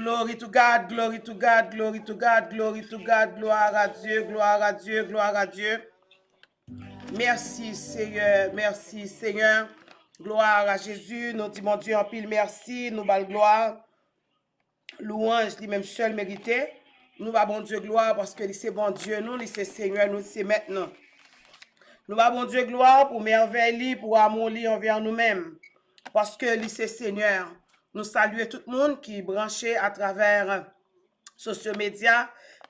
Glory to God, glory to God, glory to God, glory to God, gloire à Dieu, gloire à Dieu, gloire à Dieu. Merci Seigneur, merci Seigneur. Gloire à Jésus, nous disons Dieu en pile merci, nous bal gloire. Louange, lui-même seul mérité. Nous va bon Dieu gloire parce que c'est bon Dieu, nous, c'est Seigneur, nous, c'est maintenant. Nous va bon Dieu gloire pour merveille, pour amour envers nous-mêmes. Parce que c'est Seigneur. Nous saluons tout le monde qui est branché à travers sociaux médias,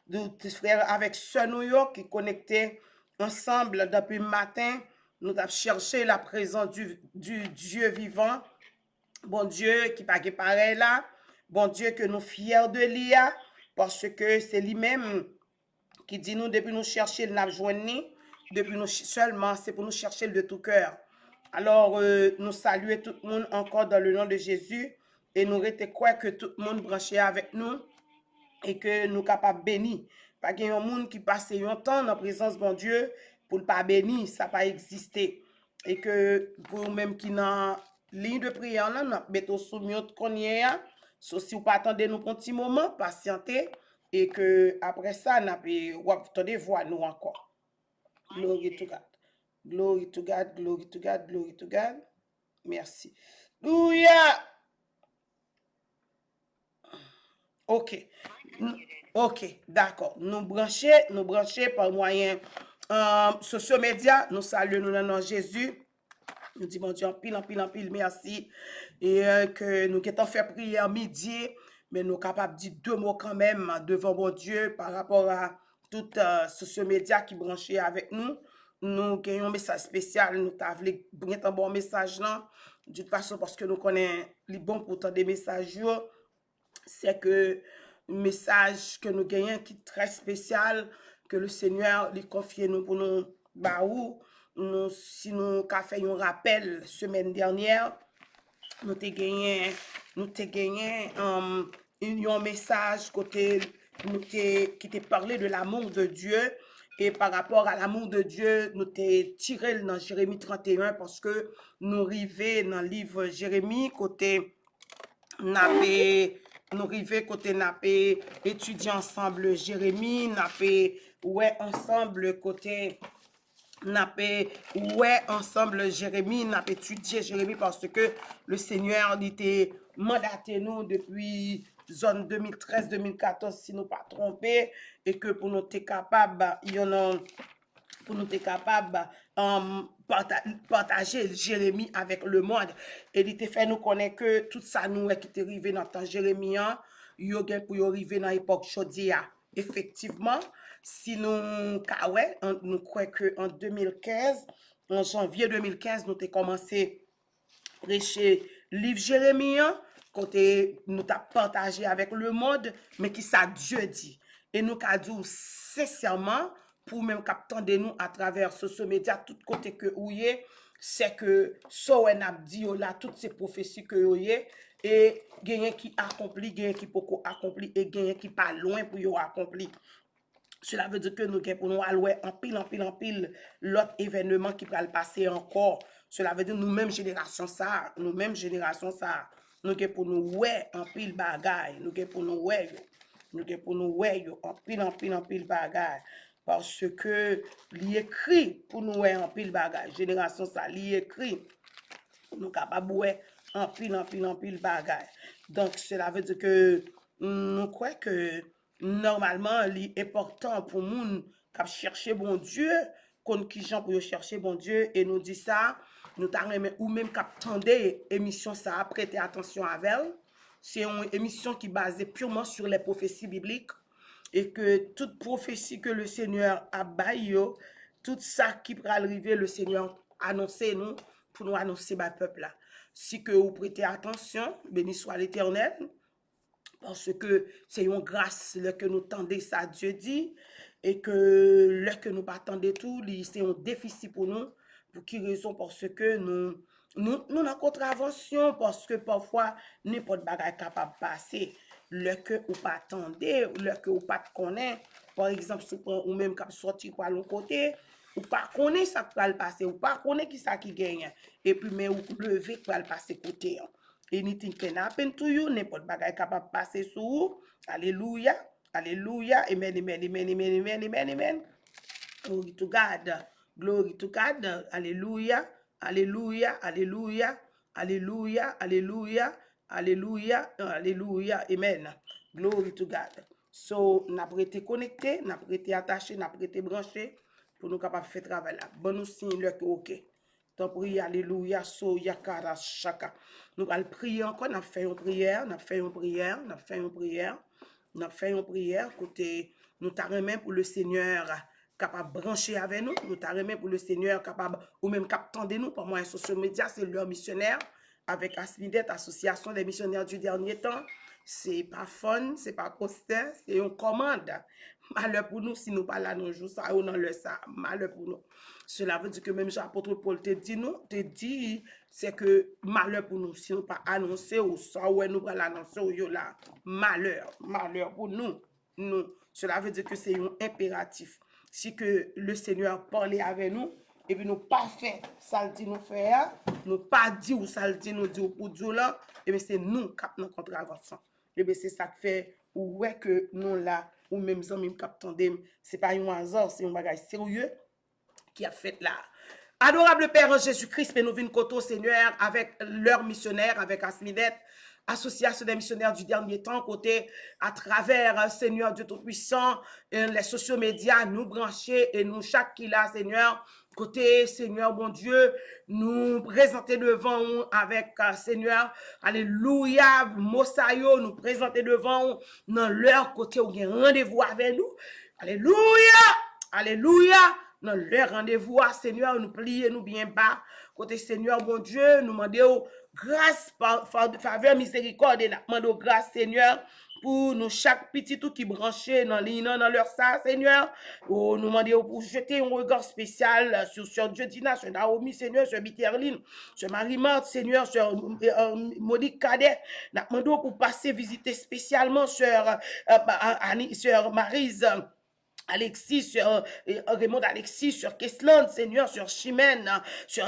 nous frères avec ceux New York qui connectés ensemble depuis le matin. Nous avons cherché la présence du Dieu vivant. Bon Dieu qui pas pareil là. Bon Dieu que nous fiers de lui parce que c'est lui-même qui dit nous depuis nous chercher le joindre depuis nous seulement c'est pour nous chercher de tout cœur. Alors nous saluons tout le monde encore dans le nom de Jésus et nous restons quoi que tout le monde branché avec nous et que nous capables bénir. Pas qu'il y a un monde qui passe un temps dans la présence de bon Dieu pour ne pas bénir, ça pas exister. Et que pour même qui dans ligne de prière là, nous mettons sous mute qu'on y est. Si vous pas attendre nous un petit moment, patienter et que après ça nous attendez voir nous encore. Glory to God. Glory to God, glory to God, glory to God. Merci. Alléluia. OK. OK, d'accord. Nous brancher par moyen sociaux médias. Nous saluons nous dans Jésus. Nous disons, Dieu, en pile, merci. Et que nous avons fait prière midi, mais nous sommes capables de dire deux mots quand même devant mon Dieu par rapport à tout sociaux médias qui branchent avec nous. Nous avons un message spécial, nous avons un bon message là. De toute façon, parce que nous connaissons les bons pourtant des messages, c'est que un message que nous gagnons qui est très spécial, que le Seigneur lui confie nous pour nous baou. Nous, si nous avons fait un rappel semaine dernière, nous avons gagné un message côté qui t'a parlé de l'amour de Dieu. Et par rapport à l'amour de Dieu, nous t'ai tiré dans Jérémie 31 parce que nous arrivons dans le livre Jérémie côté nous arrivons côté napé étudier ensemble Jérémie, napé ouais ensemble côté napé ouais ensemble Jérémie, napé étudier Jérémie parce que le Seigneur était mandaté nous depuis zone 2013-2014 si nous pas trompé et que pour nous être capable il y en a pour nous être capable partager Jérémie avec le monde. Et il te fait nous connaître que tout ça nous qui est arrivé dans le temps Jérémie, yo gen pour arriver dans l'époque Chodia. Effectivement, si nous nous croyons que en 2015, en janvier 2015, nous avons commencé à prêcher livre Jérémie, côté nous avons partagé avec le monde, mais qui ça Dieu dit. Et nous avons dit sincèrement, pour même capter nous à travers social média, tout côté que vous c'est que so en a dit là toutes ces prophéties que vous et gagner qui accompli, gagner qui beaucoup accompli et gagner qui pas loin pour y accompli. Cela veut dire que nous pour nous allouer en pile l'autre événement qui va le passer encore. Cela veut dire nous-mêmes génération ça, nous pour nous ouais en pile bagaille, nous pour nous ouais en pile bagaille. Parce que l'écrit pour nous en pile bagage génération ça l'écrit nous capable en pile bagage donc cela veut dire que nous croyons que normalement l'important pour nous cap chercher bon Dieu qu'on qui gens pour chercher bon Dieu et nous dit ça nous t'arrêter ou même cap tendez émission ça prêter attention à elle c'est une émission qui basée purement sur les prophéties bibliques et que toute prophétie que le Seigneur a baillé, tout ça qui va arriver, le Seigneur annoncer nous pour nous annoncer le peuple là. Si que vous prêtez attention, béni soit l'Éternel, parce que c'est une grâce que nous tendez ça Dieu dit et que là que nous pas tendez tout, c'est un déficit pour nous. Pour qui raison? Parce que nous avons contravention parce que parfois n'importe bagage capable de passer. Le que ou pas attendez, le que ou pas connaît, par exemple, si ou même cap sorti par l'autre côté, ou pas connaît ça qui va le passer, ou pas connaît qui ça qui gagne, et puis mais ou lever pour le passer côté. Anything can happen to you. N'importe bagay capable passer sur vous. Alléluia. Alléluia. Amen, amen, amen, amen, amen, amen, amen. Glory to God. Glory to God. Alléluia. Alléluia. Alléluia. Alléluia. Alléluia. Alléluia. Alléluia. Amen. Glory to God. So, n'a pas été connecté, n'a pas été attaché, n'a pas été branché pour nous capables de faire travail là. Bon, nous signe le que OK. Tant prie, alléluia, so yakara shaka. Nous allons prier encore, nous fait une prière, nous fait une prière, nous fait une prière, nous fait une prière, côté, nous t'arrêtons pour le Seigneur capable de brancher avec nous, nous t'arrêtons pour le Seigneur capable, ou même capable de nous, pour moi, les social médias, c'est leur missionnaire, avec Asmidet, Association des missionnaires du dernier temps. C'est pas fun, c'est pas constant, c'est une commande. Malheur pour nous si nous pas là nos jours ça ou dans le ça, malheur pour nous. Cela veut dire que même l'apôtre Paul te dit c'est que malheur pour nous si nous pas annoncer ou ça ou nous pas l'annoncer ou yo là, malheur pour nous. Nous, cela veut dire que c'est un impératif. Si que le Seigneur parlait avec nous et puis nous pas fait ça le dit nous faire, nous pas dit ou ça le dit nous dit pour Dieu là, et bien c'est nous qui avons contravention. Et bien c'est ça qui fait ouais que nous là ou même ça même captandem, c'est pas un hasard, c'est un bagage sérieux qui a fait là. Adorable Père Jésus-Christ, nous venons côté au Seigneur avec leurs missionnaires, avec Asmidet, Association des missionnaires du dernier temps, côté à travers Seigneur Dieu Tout-Puissant, les sociaux médias, nous brancher et nous chaque qui là, Seigneur, côté Seigneur bon Dieu, nous présenter devant vous avec Seigneur, alléluia, Mosaïo, nous présenter devant vous dans leur côté où il y a rendez-vous avec nous, alléluia, alléluia. Dans leur rendez-vous, Seigneur, nous plions, nous bien bas. Côté Seigneur, bon Dieu, nous demandons grâce, faveur, miséricorde, et nous demandons grâce, Seigneur, pour nous chaque petit tout qui branché dans l'île, dans leur ça, Seigneur. Nous demandons pour jeter un regard spécial sur Jodina, sur Naomi, Seigneur, sur Bitterline, sur Marie-Marthe, Seigneur, sur Monique Cadet. Nous demandons pour passer visiter spécialement sur Maryse. Alexis, sur Raymond Alexis, sur Kessland, Seigneur, sur Chimène, sur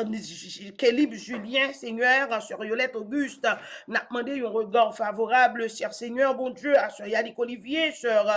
Kelly Julien, Seigneur, sur Yolette Auguste, n'a demandé un regard favorable, cher Seigneur, bon Dieu, sur Yannick Olivier, sur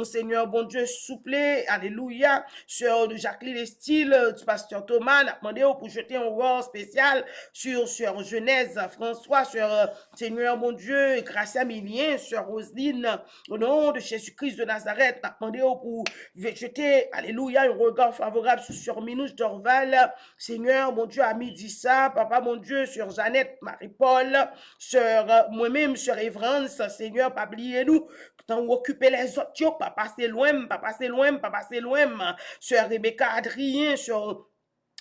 Seigneur, bon Dieu, souple, alléluia, sur Jacqueline Estil, du pasteur Thomas, n'a demandé pour jeter un regard spécial sur Genèse François, sur Seigneur, bon Dieu, Gracia Milien, sur Roselyne, au nom de Jésus-Christ de Nazareth, n'a demandé pour jeter, alléluia, un regard favorable sur Minouche Dorval, Seigneur, mon Dieu, ami dit ça, papa, mon Dieu, sur Jeannette, Marie-Paul, sur moi-même, sur Evrance, Seigneur, pas oublier nous, quand vous occupez les autres, papa, c'est loin, papa, c'est loin, papa, c'est loin, sur Rebecca Adrien, sur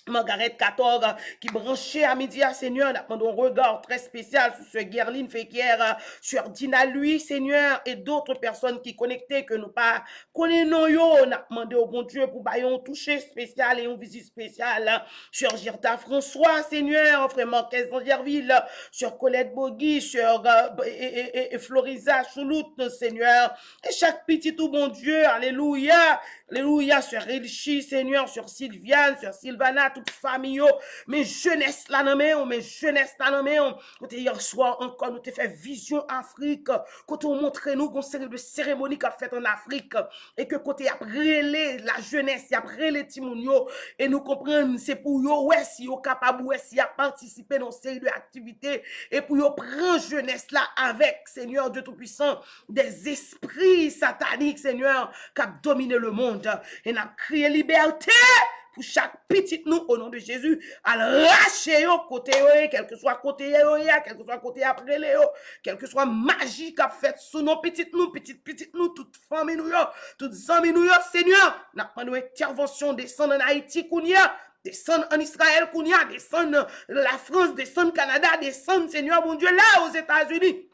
Margaret 14 qui branchait à midi à Seigneur, n'a demandé un regard très spécial sur ce Guerline Féquier, sur Dina lui, Seigneur, et d'autres personnes qui connectaient que nous pas connaissons yo, n'a demandé au bon Dieu pour bailler un toucher spécial et une visite spéciale sur Girta François, Seigneur, frère Marquez d'Angierville, sur Colette Bogui, sur Florisa Choulout, Seigneur, et chaque petit tout bon Dieu, alléluia, alléluia, sur Elchi, Seigneur, sur Sylviane, sur Sylvana, toute famille, mes jeunesse là dans mes jeunesse là dans côté hier soir encore nous te fait vision Afrique, côté on montre nous une série de cérémonies qu'a fait en Afrique et que côté après la jeunesse, après les timounio et nous comprendre c'est pour yo ouais si yo capable ouais si a participer dans série de activités et pour yo prendre jeunesse là avec Seigneur Dieu tout-puissant des esprits sataniques Seigneur qui a dominé le monde et n'a crié liberté pour chaque petite nous au nom de Jésus à lâcher au côté quel que soit côté quel que soit côté après Léo quel que soit magie qu'a fait sous nos petites nous toute famille nous toutes amis nous Seigneur n'a pas une intervention descendre en Haïti kounia descendre en Israël kounia descendre la France descendre Canada descendre Seigneur mon Dieu là aux États-Unis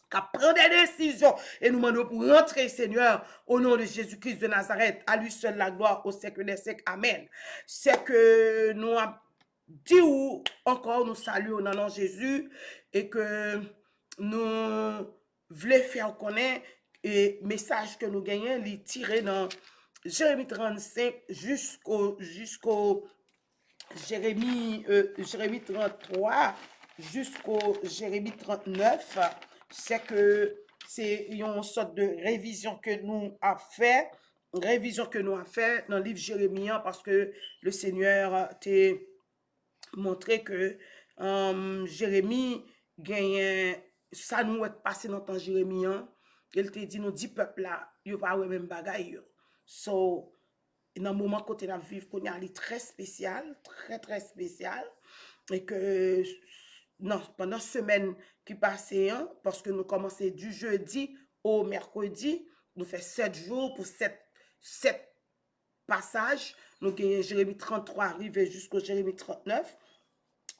qu'à prendre des décisions et nous demandons pour rentrer, Seigneur, au nom de Jésus-Christ de Nazareth, à lui seul la gloire au siècle des siècles. Amen. C'est que nous avons dit ou encore nous saluons au nom de Jésus et que nous voulons faire connaître et message que nous gagnons, les tirer dans Jérémie 35 jusqu'au Jérémie 33. jusqu'au Jérémie 39, c'est que c'est une sorte de révision que nous a fait, dans le livre Jérémie, parce que le Seigneur t'a montré que Jérémie gagne ça nous est passé dans le temps Jérémie. Il te dit nous 10 peuples là, yo pas ouais même bagaille yo. So dans le moment côté la vivre qu'on a très spécial, très spécial et que non, pendant semaine qui passait, hein, parce que nous commençons du jeudi au mercredi, nous faisons 7 jours pour 7 passages. Nous avons Jérémie 33 arrivé jusqu'au Jérémie 39.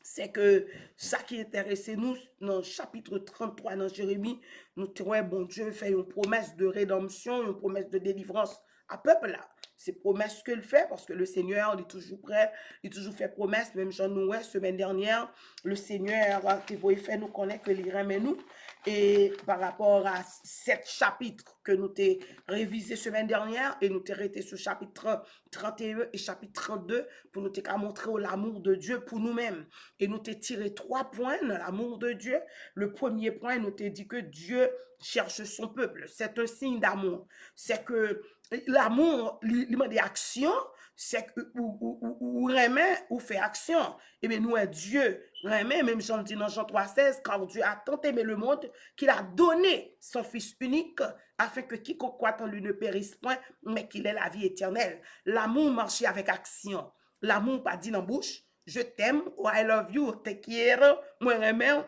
C'est que ça qui intéressait nous, dans le chapitre 33 dans Jérémie, nous trouvons bon Dieu fait une promesse de rédemption, une promesse de délivrance à peuple là. C'est promesse qu'il fait parce que le Seigneur il est toujours prêt, il toujours fait promesse. Même Jean Noué, semaine dernière, le Seigneur qui voulait faire nous connaître que il remet nous. Et par rapport à 7 chapitres que nous avons révisé semaine dernière, et nous avons arrêté sur chapitre 31 et chapitre 32 pour nous montrer l'amour de Dieu pour nous-mêmes. Et nous avons tiré 3 points dans l'amour de Dieu. Le premier point, nous avons dit que Dieu cherche son peuple. C'est un signe d'amour. C'est que l'amour, il demande des actions, c'est que ou remet ou fait action. Et bien nous, Dieu remet, même Jean dit dans Jean 3,16, car Dieu a tant aimé le monde qu'il a donné son Fils unique afin que quiconque croit en lui ne périsse point, mais qu'il ait la vie éternelle. L'amour marche avec action. L'amour pas dit dans la bouche. Je t'aime, ou I love you, te quiero, moi remets,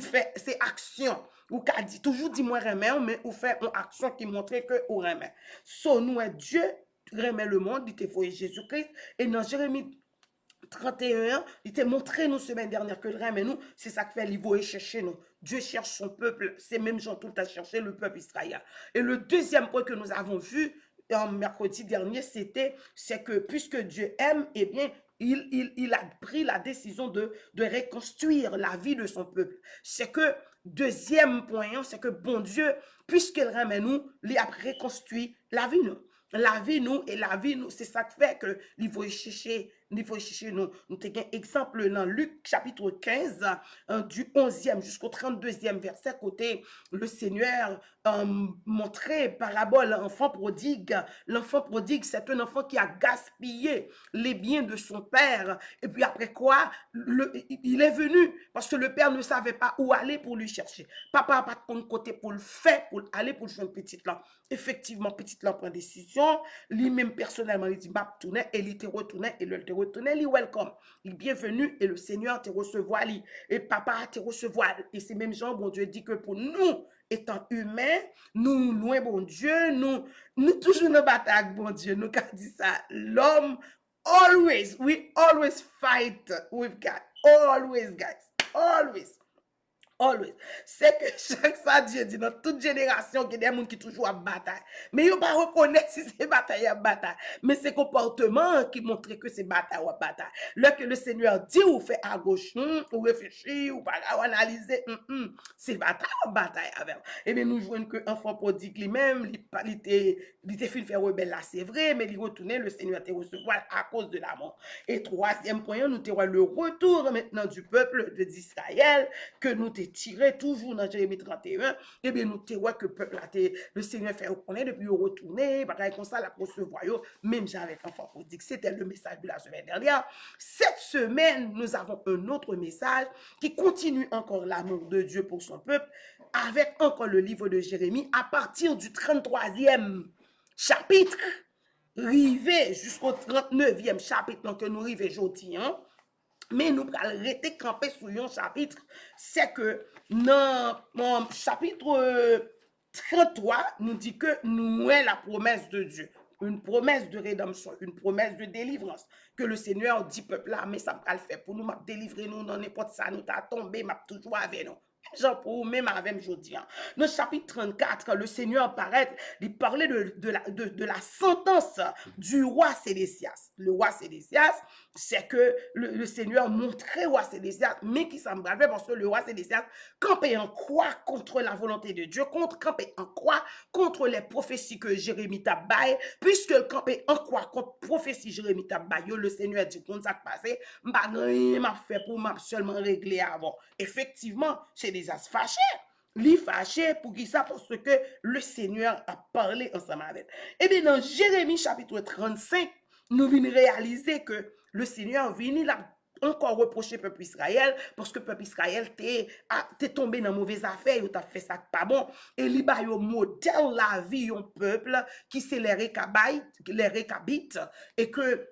fait c'est action. Ou qu'a dit toujours dit moi remets, mais ou fait une action qui montre que ou remet. So nous Dieu remet le monde, il te faut Jésus-Christ, et dans Jérémie 31, il t'a montré nous semaine dernière que le remet nous, c'est ça que fait il va chercher nous. Dieu cherche son peuple, c'est même Jean tout à chercher le peuple Israël. Et le deuxième point que nous avons vu mercredi dernier, c'est que puisque Dieu aime, eh bien, il a pris la décision de reconstruire la vie de son peuple. C'est que, deuxième point, c'est que bon Dieu, puisqu'il remet nous, il a reconstruit la vie nous. La vie nous, et la vie nous, c'est ça qui fait que il faut chercher nous. Nous avons un exemple dans Luc chapitre 15, du 11e jusqu'au 32e verset, côté le Seigneur montrait parabole l'enfant prodigue. L'enfant prodigue, c'est un enfant qui a gaspillé les biens de son père. Et puis après quoi, il est venu parce que le père ne savait pas où aller pour lui chercher. Papa n'a pas de côté pour le faire, pour aller pour faire une petite là. Effectivement, petite là prend décision. Lui-même personnellement, il dit, m'a tourné, et il te retourné, et le te retourné, il welcome. Il est bienvenu, et le Seigneur te recevoir, et papa te recevoir. Et c'est même Jean, bon Dieu dit que pour nous, étant humains, nous, loin, bon Dieu, nous toujours nos batailles, bon Dieu, nous, qu'a dit ça, l'homme, we always fight with God. Always, guys. Always. C'est que chaque fois Dieu dit dans toute génération qu'il y a des gens qui toujours en bataille. Mais ils ne pas reconnaître si c'est bataille à bataille. Mais c'est comportement qui montre que c'est bataille ou bataille. Là que le Seigneur dit ou fait à gauche, ou réfléchir, ou pas analyser, c'est bataille ou bataille avec. Et bien nous jouons que enfant prodigue lui-même, il était fait faire rebelle là, c'est vrai, mais il retournait, le Seigneur te recevoir à cause de la mort. Et troisième point, nous avons le retour maintenant du peuple d'Israël que nous te tiré toujours dans Jérémie 31, et bien nous te voyons que le peuple a le Seigneur fait reconnaître, depuis il retourné, comme ça, la recevoir, même j'avais enfant prodigue. C'était le message de la semaine dernière. Cette semaine, nous avons un autre message qui continue encore l'amour de Dieu pour son peuple, avec encore le livre de Jérémie, à partir du 33e chapitre, rivé jusqu'au 39e chapitre, que nous rivé aujourd'hui, mais nous allons rester campés sur un chapitre, c'est que dans mon chapitre 33, nous dit que nous avons la promesse de Dieu, une promesse de rédemption, une promesse de délivrance, que le Seigneur dit peuple là, mais ça va le faire pour nous, m'a délivrer nous dans n'importe ça, nous t'a tombé, m'a toujours avec nous. gens pour même avec aujourd'hui. Dans le chapitre 34, le Seigneur paraît, il parlait de la sentence du roi Sédécias. Le roi Sédécias, c'est que le Seigneur montrait au roi Sédécias, mais qui s'embrasait parce que le roi Sédécias campait en croix contre la volonté de Dieu, campait en croix contre les prophéties que Jérémie t'a baillé, puisque le campait en croix contre prophétie Jérémie t'a baillé, le Seigneur dit qu'on s'est passé, m'a rien m'a fait pour m'a seulement régler avant. Effectivement, c'est des as fâchés. Li fâché pour qui ça? Parce que le Seigneur a parlé ensemble avec. Et bien dans Jérémie chapitre 35, nous venons réaliser que le Seigneur vient là encore reprocher peuple Israël parce que peuple Israël t'es tombé dans mauvaise affaire, t'as fait ça pas bon. Et li ba yo modèle la vie un peuple qui c'est les Récabites et que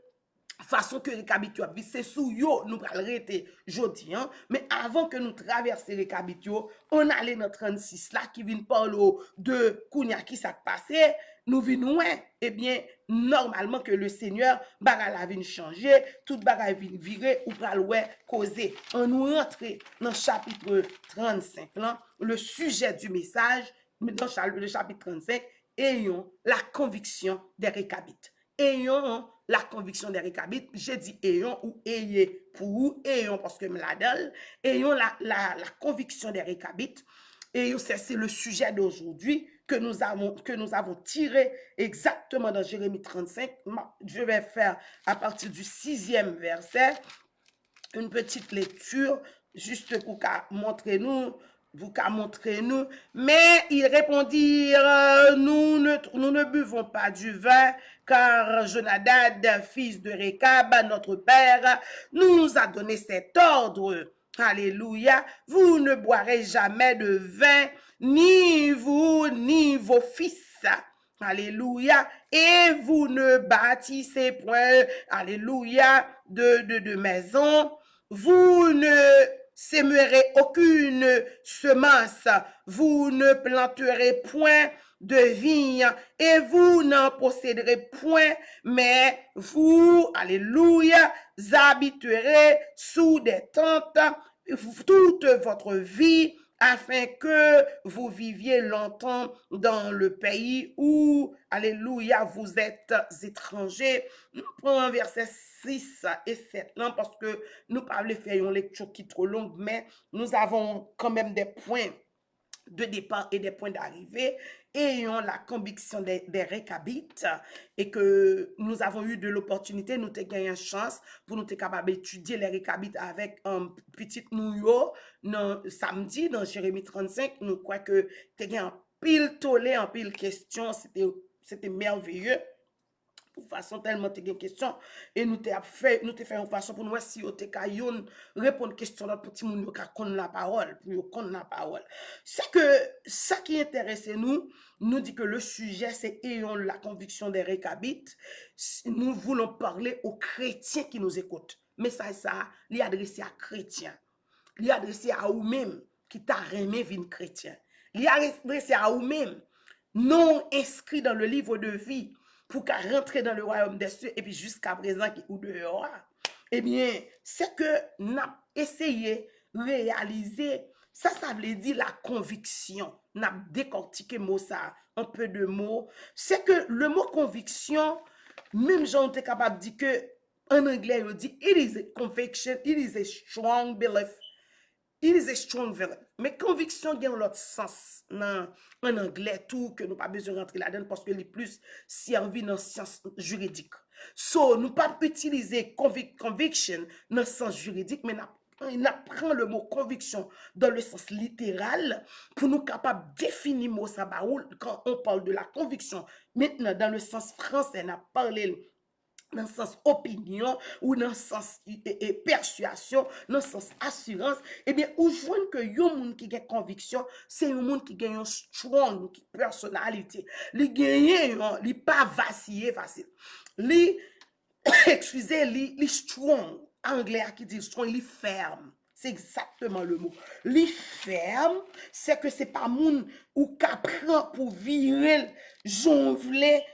façon que les Récabites c'est sous yo nous pral rete jodi hein, mais avant que nous traverser les Récabites on allait dans 36 là qui vient parler de kounya qui ça passé nous venons eh bien normalement que le Seigneur bagala vient changer tout bagala vient virer ou pral causer on nous rentrer dans chapitre 35 là le sujet du message dans le chapitre 35 ayons la conviction des Récabites. Ayons la conviction des Récabites. J'ai dit ayons ou ayez pour ayons parce que me la donne. Ayons la conviction des Récabites. Et c'est le sujet d'aujourd'hui que nous avons tiré exactement dans Jérémie 35. Je vais faire à partir du 6e verset une petite lecture juste pour montrer nous. Mais ils répondirent, nous ne buvons pas du vin, car Jonadab, fils de Récab, notre père, nous a donné cet ordre. Alléluia, vous ne boirez jamais de vin, ni vous, ni vos fils. Alléluia, et vous ne bâtissez point, alléluia, de maison, vous ne sèmerez aucune semence, vous ne planterez point de vigne et vous n'en posséderez point, mais vous, alléluia, habiterez sous des tentes toute votre vie afin que vous viviez longtemps dans le pays où, alléluia, vous êtes étrangers. Nous prenons verset 6 et 7 là parce que nous parlons faire une lecture qui est trop longue, mais nous avons quand même des points de départ et des points d'arrivée, ayons la conviction des Récabites et que nous avons eu de l'opportunité, nous avons gagné une chance pour nous être capables d'étudier les Récabites avec un petit nouveau samedi dans Jérémie 35. Nous croyons que tu as gagné un pile tollé, un pile question, c'était merveilleux. Pour façon tellement te gen question et nous te fait une façon pour nous si yo te ka yon répondre question notre petit moun yo ka connait la parole pour yo connait la parole. C'est que ça qui intéresse nous dit que le sujet c'est ayons la conviction des Récabites. Nous voulons parler aux chrétiens qui nous écoutent. Mais ça li adressé à chrétiens. Li adressé à ou même qui t'a remis vin chrétien. Li adressé à ou même non inscrit dans le livre de vie pour qu'à rentrer dans le royaume des cieux et puis jusqu'à présent qui ou dehors. Eh bien, c'est que n'a essayé réaliser ça veut dire la conviction. N'a décortiqué mot ça, un peu de mots. C'est que le mot conviction, même j'en suis capable de dire que en anglais on dit it is a conviction, it is a strong belief. It is a strong belief. Mais conviction gagne l'autre sens en anglais tout que nous pas besoin de rentrer là-dedans parce que les plus servi dans science juridique. So nous pas utiliser conviction dans le sens juridique mais on apprend le mot conviction dans le sens littéral pour nous capables de définir mot ça quand on parle de la conviction. Maintenant dans le sens français on a parlé dans le sens opinion ou dans le sens persuasion, dans le sens assurance, eh bien, ou joindre que yon moun qui a conviction, c'est un monde qui a une strong personnalité. Li gagne, li pas vaciller facile. Li, excusez, li strong. Anglais qui dit strong, li ferme. C'est exactement le mot. Li ferme, c'est que c'est pas moun ou qu'apprend pour virer, jonvler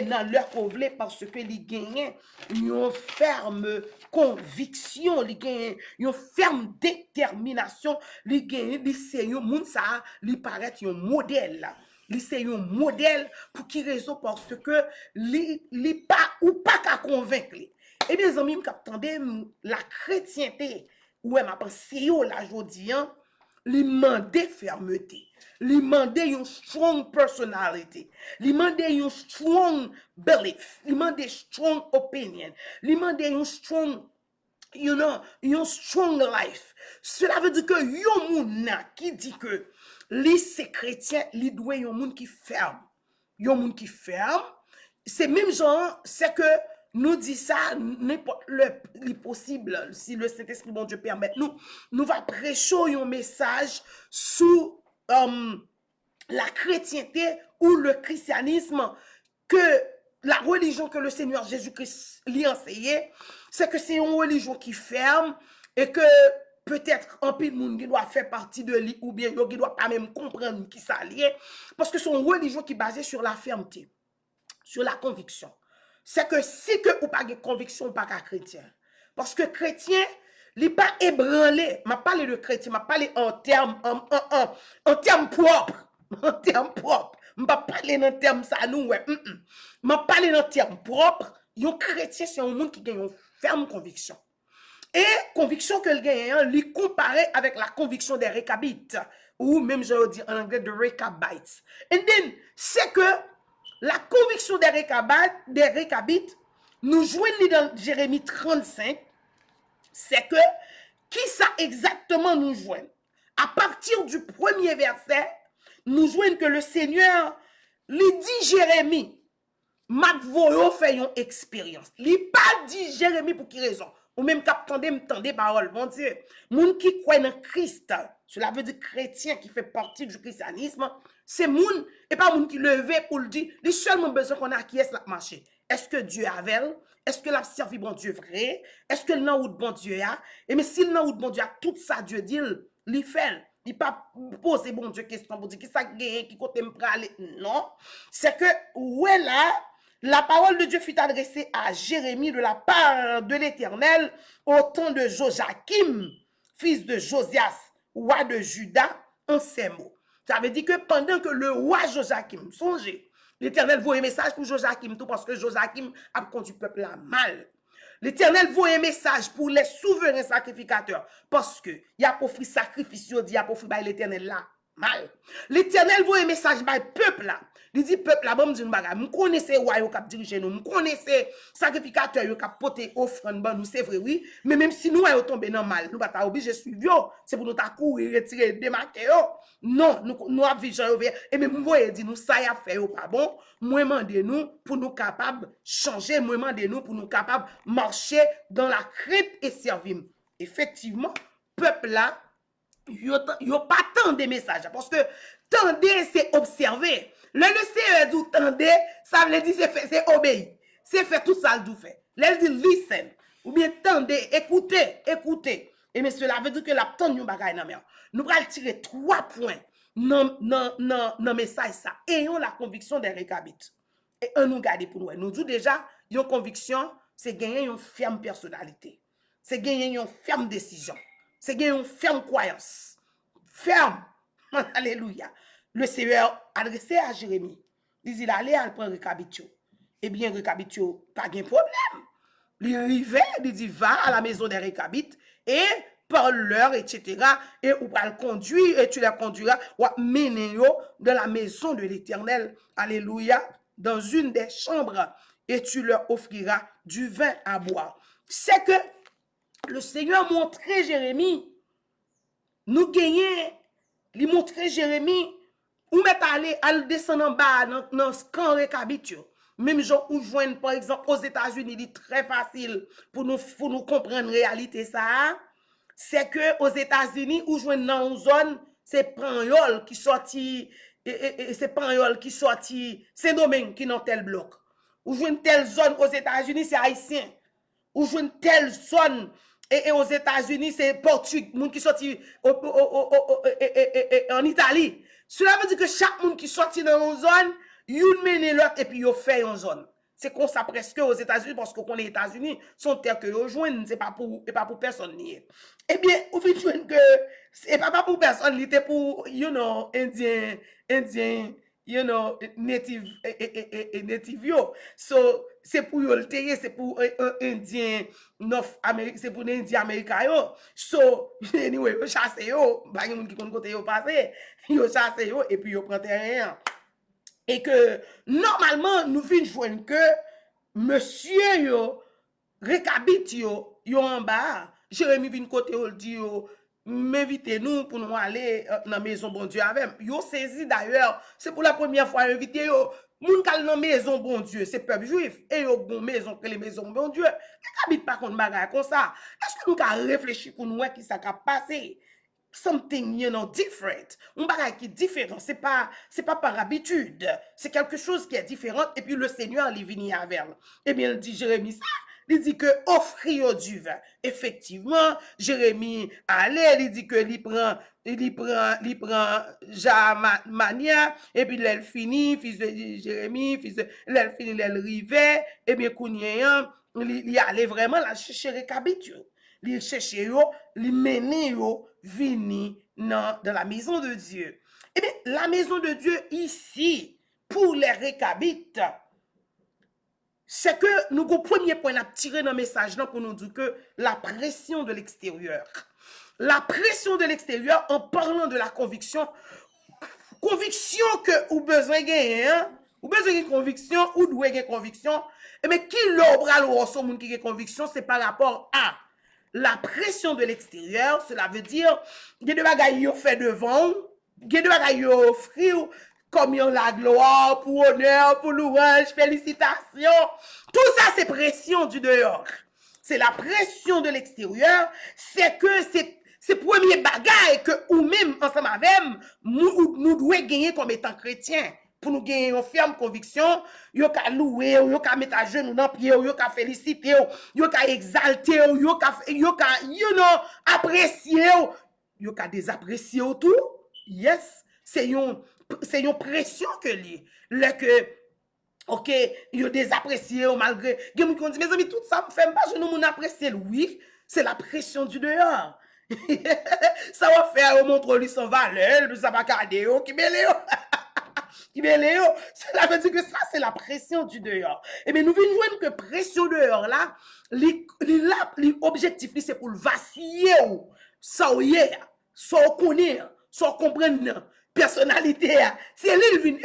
dans leur convlé parce que les gagnants une ferme conviction, li gen yon ferme détermination, li gen li se yon moun sa, li paraît yon modèle. Li se yon modèle pour qui raison parce que li pas ou pas qu'à convaincre li. Et bien amis m'k'attendait la chrétienté ouais m'a pensé yo la jodi an, li mande fermeté. Li mande yon strong personality. Li mande yon strong belief. Li mande strong opinion. Li mande yon strong yon strong life. Cela veut dire que yon moun qui dit que li c'est chrétien, li doit yon moun qui ferme. Yon moun qui ferme, c'est même genre, c'est que nous dit ça, n'importe le possible, si le Saint-Esprit, bon Dieu, permet, nous va prêcher un message sous la chrétienté ou le christianisme, que la religion que le Seigneur Jésus-Christ lui a enseigné, c'est que c'est une religion qui ferme et que peut-être un peu de monde qui doit faire partie de lui ou bien qui doit pas même comprendre qui ça lié, parce que c'est une religion qui est basée sur la fermeté, sur la conviction. C'est que si que ou pas de conviction, pas qu'à chrétien. Parce que chrétien, il n'est pas ébranlé. Je parle de chrétien, je parle en termes propres. En termes propres. Je ne parle pas en termes ça, nous, ouais. Je parle en termes propres. Un chrétien, c'est un monde qui a une ferme conviction. Et conviction que le gagnant, lui comparé avec la conviction des Récabites. Ou même, je veux dire en anglais, de Recabites. And then, c'est que la conviction des Récabites, nous joignons dans Jérémie 35, c'est que, qui ça exactement nous joignent? À partir du premier verset, nous joignons que le Seigneur lui dit Jérémie, m'a voyo fait une expérience. Lui pas dit Jérémie pour qui raison? Ou même m'tendez parole, bon Dieu. Moun qui croit en Christ, cela veut dire chrétien qui fait partie du christianisme, c'est moun, et pas moun qui levait pour le dire, les seulement besoin qu'on a qui est la marché. Est-ce que Dieu avait? Est-ce que la servi bon Dieu vrai? Est-ce que le nom de bon Dieu a? Et mais si le nom de bon Dieu a tout ça, Dieu dit, il fait. Il pas poser bon Dieu question pour dire qui ça gagne, qui côté me praler. Non. C'est que, ouais là, la parole de Dieu fut adressée à Jérémie de la part de l'Éternel au temps de Joachim, fils de Josias, roi de Juda, en ces mots. Ça veut dire que pendant que le roi Joachim, songez, l'Éternel voit un message pour Joachim, tout parce que Joachim a conduit le peuple là mal. L'Éternel voit un message pour les souverains sacrificateurs parce que il y a pour offrir sacrifice, il y a pour offrir l'Éternel là mal. L'Éternel voit un message par peuple là. Il dit peuple là, bon me dit une bagarre, nous connaissons roi qui dirige nous, nous connaissons sacrificateur qui porter offrande nous, c'est vrai oui, mais même si nous sommes tombés dans mal, nous pas obligé de suivre, c'est pour nous courir, retirer, démarquer. Non, nous avons vision et même vous voyez dit nous ça y a fait pas bon, moi mandez nous pour nous capables changer, moi mandez nous pour nous capables marcher dans la crainte et servir. Effectivement, peuple là yo pas tant de messages parce que tendez c'est observer. Le Seigneur dit tendez, ça veut dire c'est obéir. C'est fait tout ça le fait. Là dit listen ou bien tendez, écoutez. Et mais cela veut dire que la tande nous bagaille nan mer. Nous allons tirer 3 points dans message ça. Ayons la conviction des Récabites. Et on nous garde pour nous. Nous dit déjà, une conviction, c'est gagner une ferme personnalité. C'est gagner une ferme décision. C'est gagner une ferme croyance. Ferme. Alléluia. Le Seigneur adressé à Jérémie. Il dit, allez, à prendre Récabitio. Eh bien, Récabitio, pas de problème. Il arrivait, il dit, va à la maison des Récabites et parle-leur, etc. Et on va le conduire, et tu les conduiras, ou mener dans la maison de l'Éternel. Alléluia. Dans une des chambres, et tu leur offriras du vin à boire. C'est que le Seigneur montrait Jérémie, nous gagnons, il montrait Jérémie, ou mettre à descendre en bas dans ce camp Récabitio. Même gens où joindre par exemple aux États-Unis, il est très facile pour nous comprendre la réalité ça. C'est que aux États-Unis où joindre dans une zone, c'est Panyol qui sorti c'est Panyol qui sorti Saint-Domingue qui dans tel bloc. Ou joindre telle zone aux États-Unis, c'est haïtien. Ou joindre telle zone et aux États-Unis, c'est portugais, moun qui sorti en Italie. Cela veut dire que chaque monde qui sorti dans une zone, yon mène l'autre et puis yon fait une zone. C'est comme ça presque aux États-Unis, parce qu'on est États-Unis, son terre que vous joignent, c'est pas pour personne lié. Eh bien, vous faites joindre que c'est pas pour personne lié, c'est pour, Indien, native, native yo. So, c'est pour yo le terre, c'est pour Indien, North America, c'est pour Indien Américain yo. So, anyway, yo chasse yo, bah, yon qui kon côté yo passé, yo chasse yo, et puis yo prend terrain. Et que, normalement, nous finissons joindre que, monsieur yo, recabit yo en bas, Jérémy vin côté yo, dit yo, m'invitez nous pour nous aller dans la maison bon Dieu avec. Yo saisi d'ailleurs, c'est pour la première fois invité yo, moun kal dans maison bon Dieu, c'est peuple juif, et yo bon maison que les maisons bon Dieu. Recabit pas contre bagay comme ça. Est-ce que nous ka réfléchir pour nous qui ça ka passé? Something, different. Un bagage qui est différent. C'est pas par habitude. C'est quelque chose qui est différent. Et puis le Seigneur, il vient avec. Eh bien, il dit Jérémie ça. Il dit que offrir du vin. Effectivement, Jérémie allait, il dit que il prend Jamania, et puis il finit, fils de Jérémie, il finit, il rivet, et bien, Kounien, il allait vraiment la chercher récapitule. Il chercher yo, il mener yo, vini dans la maison de Dieu. Eh bien, la maison de Dieu ici, pour les récabites, c'est que nous avons premier point à tirer dans le message là pour nous dire que la pression de l'extérieur. La pression de l'extérieur en parlant de la conviction que vous besoin de gagner, hein? Ou besoin de conviction, ou doit gagner conviction. Mais qui l'obra le son moun qui a conviction, c'est par rapport à la pression de l'extérieur. Cela veut dire, il y a des bagailles qui fait devant, il y a des bagailles qui offrent, comme la gloire, pour honneur, pour louange, félicitations. Tout ça, c'est pression du dehors. C'est la pression de l'extérieur. C'est que c'est premier bagaille que ou même ensemble avec nous devons gagner comme étant chrétiens. Pour nous gagner une ferme conviction, yo ka louer, yo ka mettre à genoux dans pied, yo ka féliciter, yo ka exalter, yo ka apprécier, yo ka désapprécier tout. Yes, c'est une pression que li. Le que OK, yo désapprécier malgré gen moun dit mes amis tout ça me fait pas je nous apprécier. Oui, c'est la pression du dehors. Ça va faire montre lui son valeur, ça va garder qui belé. Cela veut dire que ça, c'est la pression du dehors. Et bien, nous venons voir que pression dehors, là, l'objectif, c'est pour le vaciller, ça ou est, ça connaît, ça comprendre, personnalité, c'est l'île vient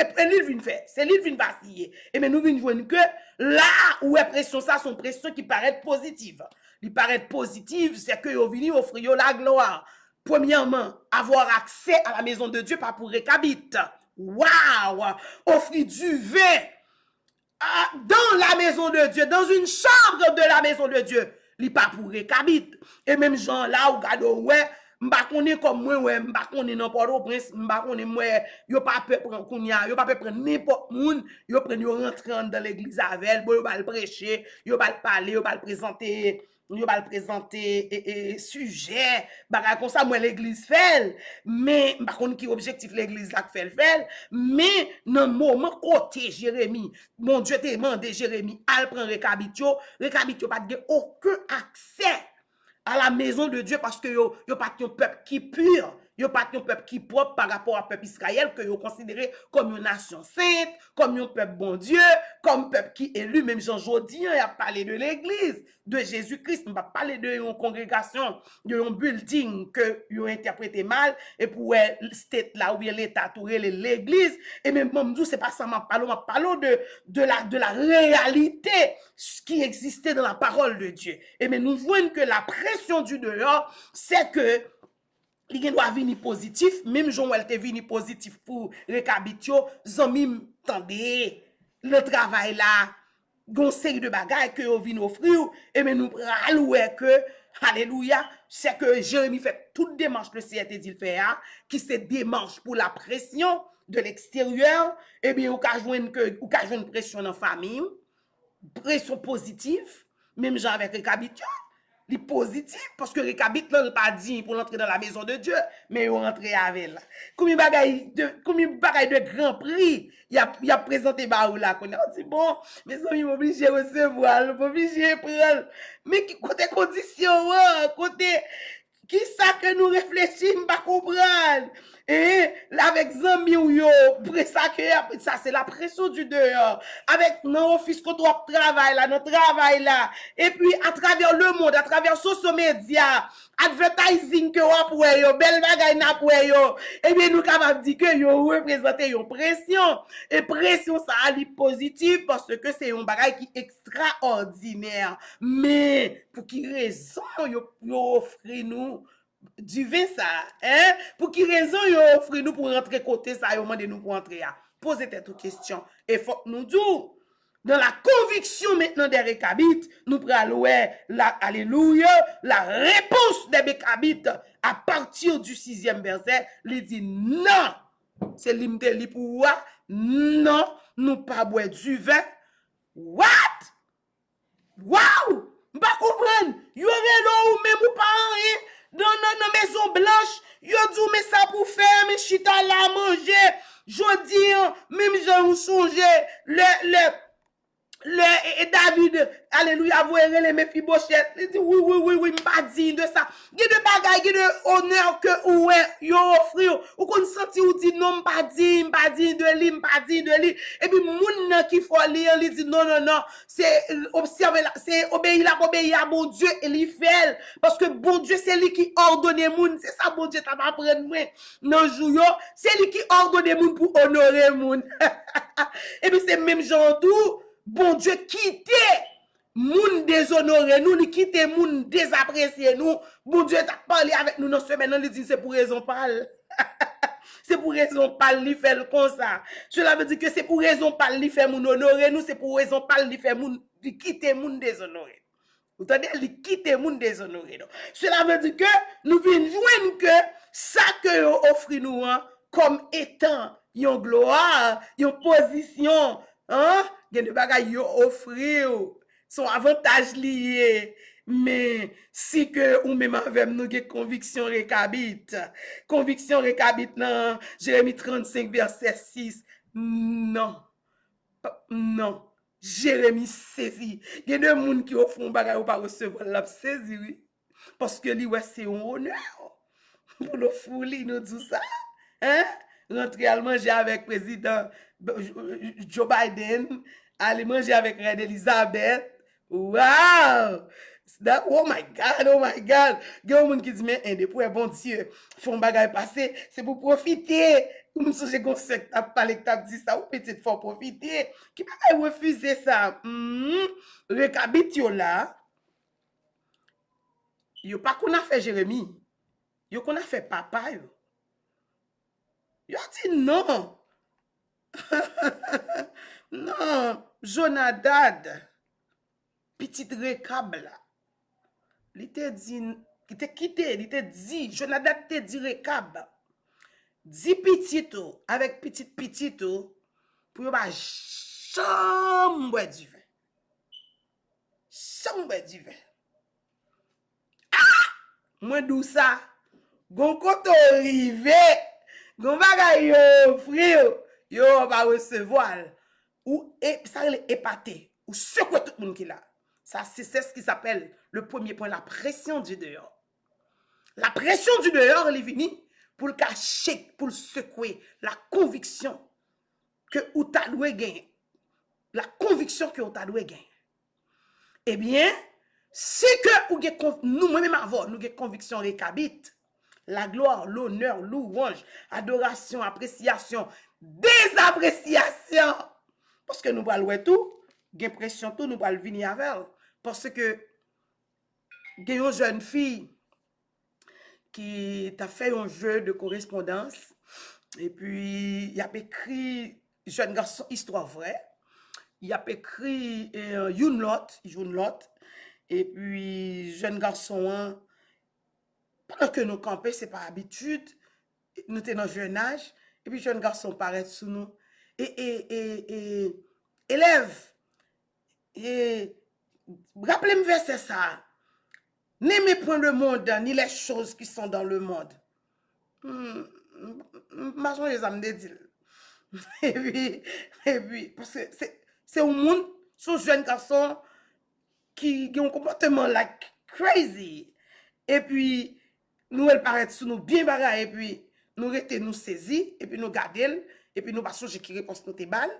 faire, c'est l'île vient vaciller. Et bien, nous venons voir que là où est pression, ça, sont pressions qui paraissent positives. Ils paraissent positives, c'est que vous venez offrir la gloire. Premièrement, avoir accès à la maison de Dieu, pas pour récabite. Waouh! Offrir du vin dans la maison de Dieu, dans une chambre de la maison de Dieu. Li pas pour récabite. Et même gens là, ou gado, ouais, m'ba konne comme moi, ouais, m'ba konne dans Port-au-Prince, m'ba konne moi, yo pas peut prendre kounya, yo pas peut prendre n'importe moun, yo prendre yo rentrer dans l'église avec, yo va le prêcher, yo va le parler, yo va le présenter. Yo va le présenter sujet bagay comme ça moi l'église fait mais par contre qui objectif l'église là fait mais dans moment côté Jérémie mon Dieu t'a demandé Jérémie al prend récabitio pas de aucun accès à la maison de Dieu parce que yo pas un peuple qui pur. Yo pas un peuple qui propre par rapport à peuple Israël que yo considéré comme une nation sainte, comme un peuple bon Dieu, comme peuple qui élu. Même Jean Jodien a parlé de l'église de Jésus-Christ, on va parler de une congrégation, de un building que yo interprété mal et pour state là où l'état touré l'église et même dit c'est pas ça m'a parlé de la réalité qui existait dans la parole de Dieu. Et mais nous voyons que la pression du dehors, c'est que il doit venir positif, même Jean elle te venir positif pour récabitio, zanmi tendez le travail là, gon série de bagages que yo vinn offrir et mais nous ralouer que alléluia, c'est que Jérémie fait toute démarche le CRT dit fait qui c'est démarche pour la pression de l'extérieur et bien ou ka joindre que ou ka joindre pression dans famille, pression positive, même Jean avec récabitio. li positif, parce que Rekabit là, pas dit pour l'entrer dans la maison de Dieu, mais il rentré avec là. Combien bagaille de grand prix, il a présenté Baou là, qu'on a dit, bon, mes amis, obligé recevoir, obligé prendre, mais côté condition, côté, qui ça que nous réfléchissons, pas comprendre. Et avec zami ou yo, ça c'est la pression du dehors. Avec nos office qu'on doit travailler là, notre travail là. Et puis à travers le monde, à travers social media, advertising que on pour yo, belle bagaille na pour yo. Et bien nous capable dire que yo représenter une pression. Et pression ça a li positif parce que c'est un bagaille qui extraordinaire. Mais pour qui raison yo offre nous du vin ça, hein? Pour qui raison yo offre nous pour rentrer côté ça, yo demande nous pour entrer là. Posez cette question. Et faut que nous disions, dans la conviction maintenant des Récabites, nous prenons alléluia, la réponse des Récabites à partir du 6e verset, il dit non. C'est limité pour non, nous pas boire du vin. What? Wow! M'pas comprendre. Yo relo ou même ou pas rien dans maison blanche, yo dit mais ça pour faire mais chita la manger. Jodi même j'en songe et David, alléluia, vous les Mephibosheth. Il dit oui, m'pas dit de ça. Gè de bagay, gè de honneur que ou yo offre ou kon senti ou dit non m'pas dit de li. Et puis moun qui faut lire, il dit non, c'est observer là, c'est obéir à bon Dieu et li fait parce que bon Dieu c'est lui qui ordonne moun, c'est ça bon Dieu t'a pas prendre moi dans jour yo, c'est lui qui ordonne moun pour honorer moun. Et puis c'est même genre tout bon Dieu quitte moun déshonoré nous, li quitte moun désapprécié nous. Bon Dieu t'a parlé avec nous dans ce semaine, il dit c'est pour raison parle. C'est pour raison parle li fait comme ça. Cela veut dire que c'est pour raison parle li fait moun honorer nous, c'est pour raison parle li fait moun li quitte moun déshonoré. Vous entendez, li quitte moun déshonoré. Cela veut dire que nous venons joindre que ça que offre nous comme étant une gloire, une position, hein? Gen de bagay yo offrir son avantage lié. Mais si que ou même avec nous gen conviction Récabite dans Jérémie 35 verset 6, non, Jérémie saisi. Gen de moun qui offre un bagay ou pas recevoir la saisi oui. Parce que li ouais c'est un honneur pour le fouli nous dit ça. Hein? Rentrer à manger avec président Joe Biden, aller manger avec Reine Elisabeth. Wow! Oh my God. Il y a un monde qui dit, mais depuis bon Dieu, font bagay passer, c'est pour profiter. Comme si j'ai conseillé, t'as parlé, t'as dit ça, ou peut-être faut profiter. Qui va refuser ça? Récabite là. Yo pas qu'on a fait Jérémie. Yo qu'on a fait papa yo. Yo dit non. Non, Jonadad, petit Rekab là. Il te dit, il te quitté, il te dit, Jonadad te dit Rekab. Dit petit avec petit pour pas chambre du vin. Chambre du vin. Ah! Moi d'où ça? Gon koto rive, gon bagay yo frère. Yo va recevoir ou ça est épaté ou secouer tout le monde qui là. Ça c'est ce qui s'appelle le premier point, la pression du dehors. La pression du dehors elle est venue pour le cacher, pour le secouer la conviction que ou t'a doué gagner. La conviction que ou t'a doué gagner. Eh bien, si que nous même avant nous avons conviction Récabite, la gloire, l'honneur, louange, adoration, appréciation, désappréciation. Parce que nous allons tout, gen pression tout, nous allons venir avec. Parce que gen une jeune fille qui t'a fait un jeu de correspondance et puis il a écrit jeune garçon histoire vraie. Il a écrit une lot et puis jeune garçon pendant que nous camper c'est pas habitude, nous sommes dans jeune âge et puis jeune garçon paraît sous nous et élève et rappelez-moi verset ça N'aimez point le monde, ni les choses qui sont dans le monde. Marchons les âmes de dire. Et puis, parce que c'est un monde, ce jeune garçon qui a un comportement like crazy. Et puis, nous, elle paraît sous nous bien bagaille, et puis, nous restons nous saisis, et puis nous gardons, et puis nous passons qui réponse nous te balle,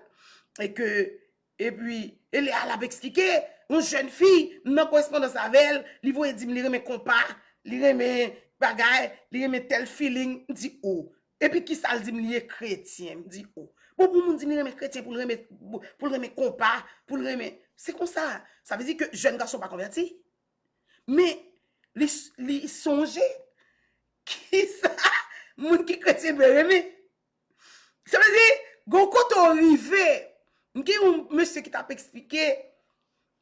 et puis, elle a expliqué, une jeune fille, non correspondance avec elle, il voit dire, il remet compas, il remet bagaille, il remet tel feeling, dit oh. Et puis, qui ça le dit, il est chrétien, dit oh. Bon, pour nous dire, il remet chrétien, pour le remettre compas, pour le remettre, c'est comme ça. Ça veut dire que jeune garçon pas converti. Mais, les songer, qui ça, moun qui chrétien veut remettre. Ça veut dire, quand on arrive, il y a un monsieur qui t'a expliqué,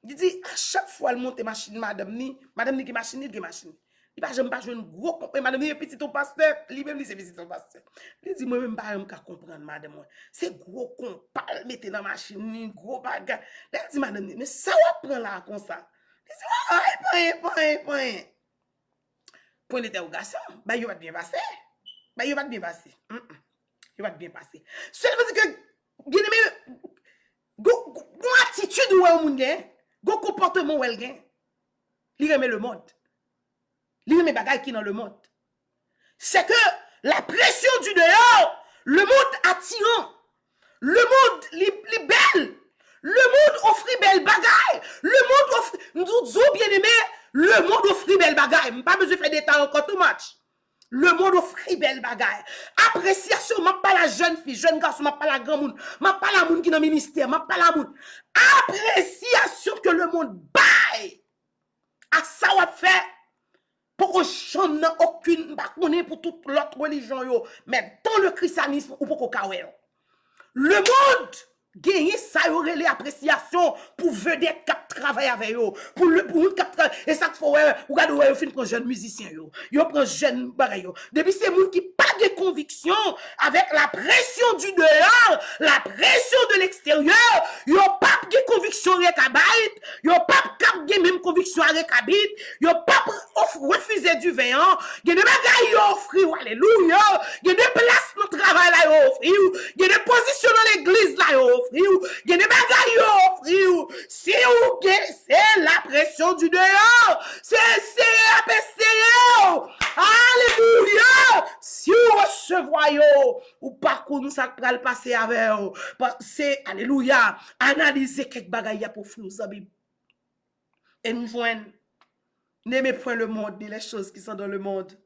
il dit, à chaque fois, elle monte machine, madame ni qui machine, il machine. Il va jamais pas jouer un gros compagnon, madame ni petit ton pasteur, lui-même lui c'est petit ton pasteur. Il dit, moi-même pas me comprendre, madame. C'est gros compagnon, mettez dans machine, ni gros bagage. Il dit, madame ni, mais ça va prendre là comme ça. Il dit, point. Point d'interrogation, bah, il va bien passer. Bah, il va bien passer. Il va bien passer. Cela veut dire que, gon attitude ou un moun gen, gon comportement ou el gen, li remet le monde. Li remet bagay qui dans le monde. C'est que la pression du dehors, le monde attirant, le monde li belle, le monde offre belle bagay, le monde offre, nous bien aimé, le monde offre belle bagay. Pas besoin de faire des temps encore too much. Le monde offre belle bagaille. Appréciation, je pas la jeune fille, jeune garçon, je pas la grand monde, je pas la monde qui dans le ministère, je pas la monde. Appréciation que le monde baille. À ça on fait pour qu'on chante aucune pour toute l'autre religion yo, mais dans le christianisme ou pour qu'on kawel. Le monde gagne ça y aurait l'appréciation pour vedette cap travailler avec eux pour le cap et ça faut ou regarde ouais fin prend jeune musicien yo prend jeune bagay yo depuis c'est monde qui pas de conviction avec la pression du dehors la pression de l'extérieur yo pas de conviction avec abait yo pas cap de même conviction avec habit yo pas refuser du veillant il y a des bagay yo offrir alléluia il y a des places dans travail là yo offrir il y a des positions dans l'église là yo il y a des bagailles yo si ou c'est la pression du dehors c'est alléluia si vous recevez ou pas qu'on ça pral passer avec c'est alléluia analyser quelques bagailles pour faire ça et nous voyons n'aimez point le monde ni les choses qui sont dans le monde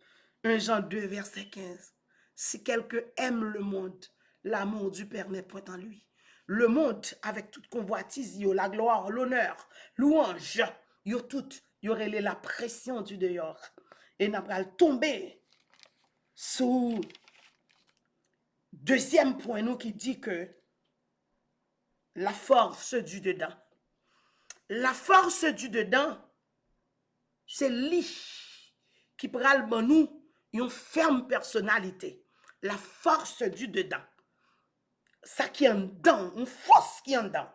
1 Jean 2 verset 15 si quelqu'un aime le monde l'amour du Père n'est point en lui. Le monde, avec toute convoitise, yo, la gloire, l'honneur, louange, yo tout, y aurait la pression du dehors. Et n'a pas tomber sous deuxième point, nous qui dit que la force du dedans. La force du dedans, c'est lui qui pral ban nous une ferme personnalité. La force du dedans. Ça qui est en dedans, une force qui est en dedans.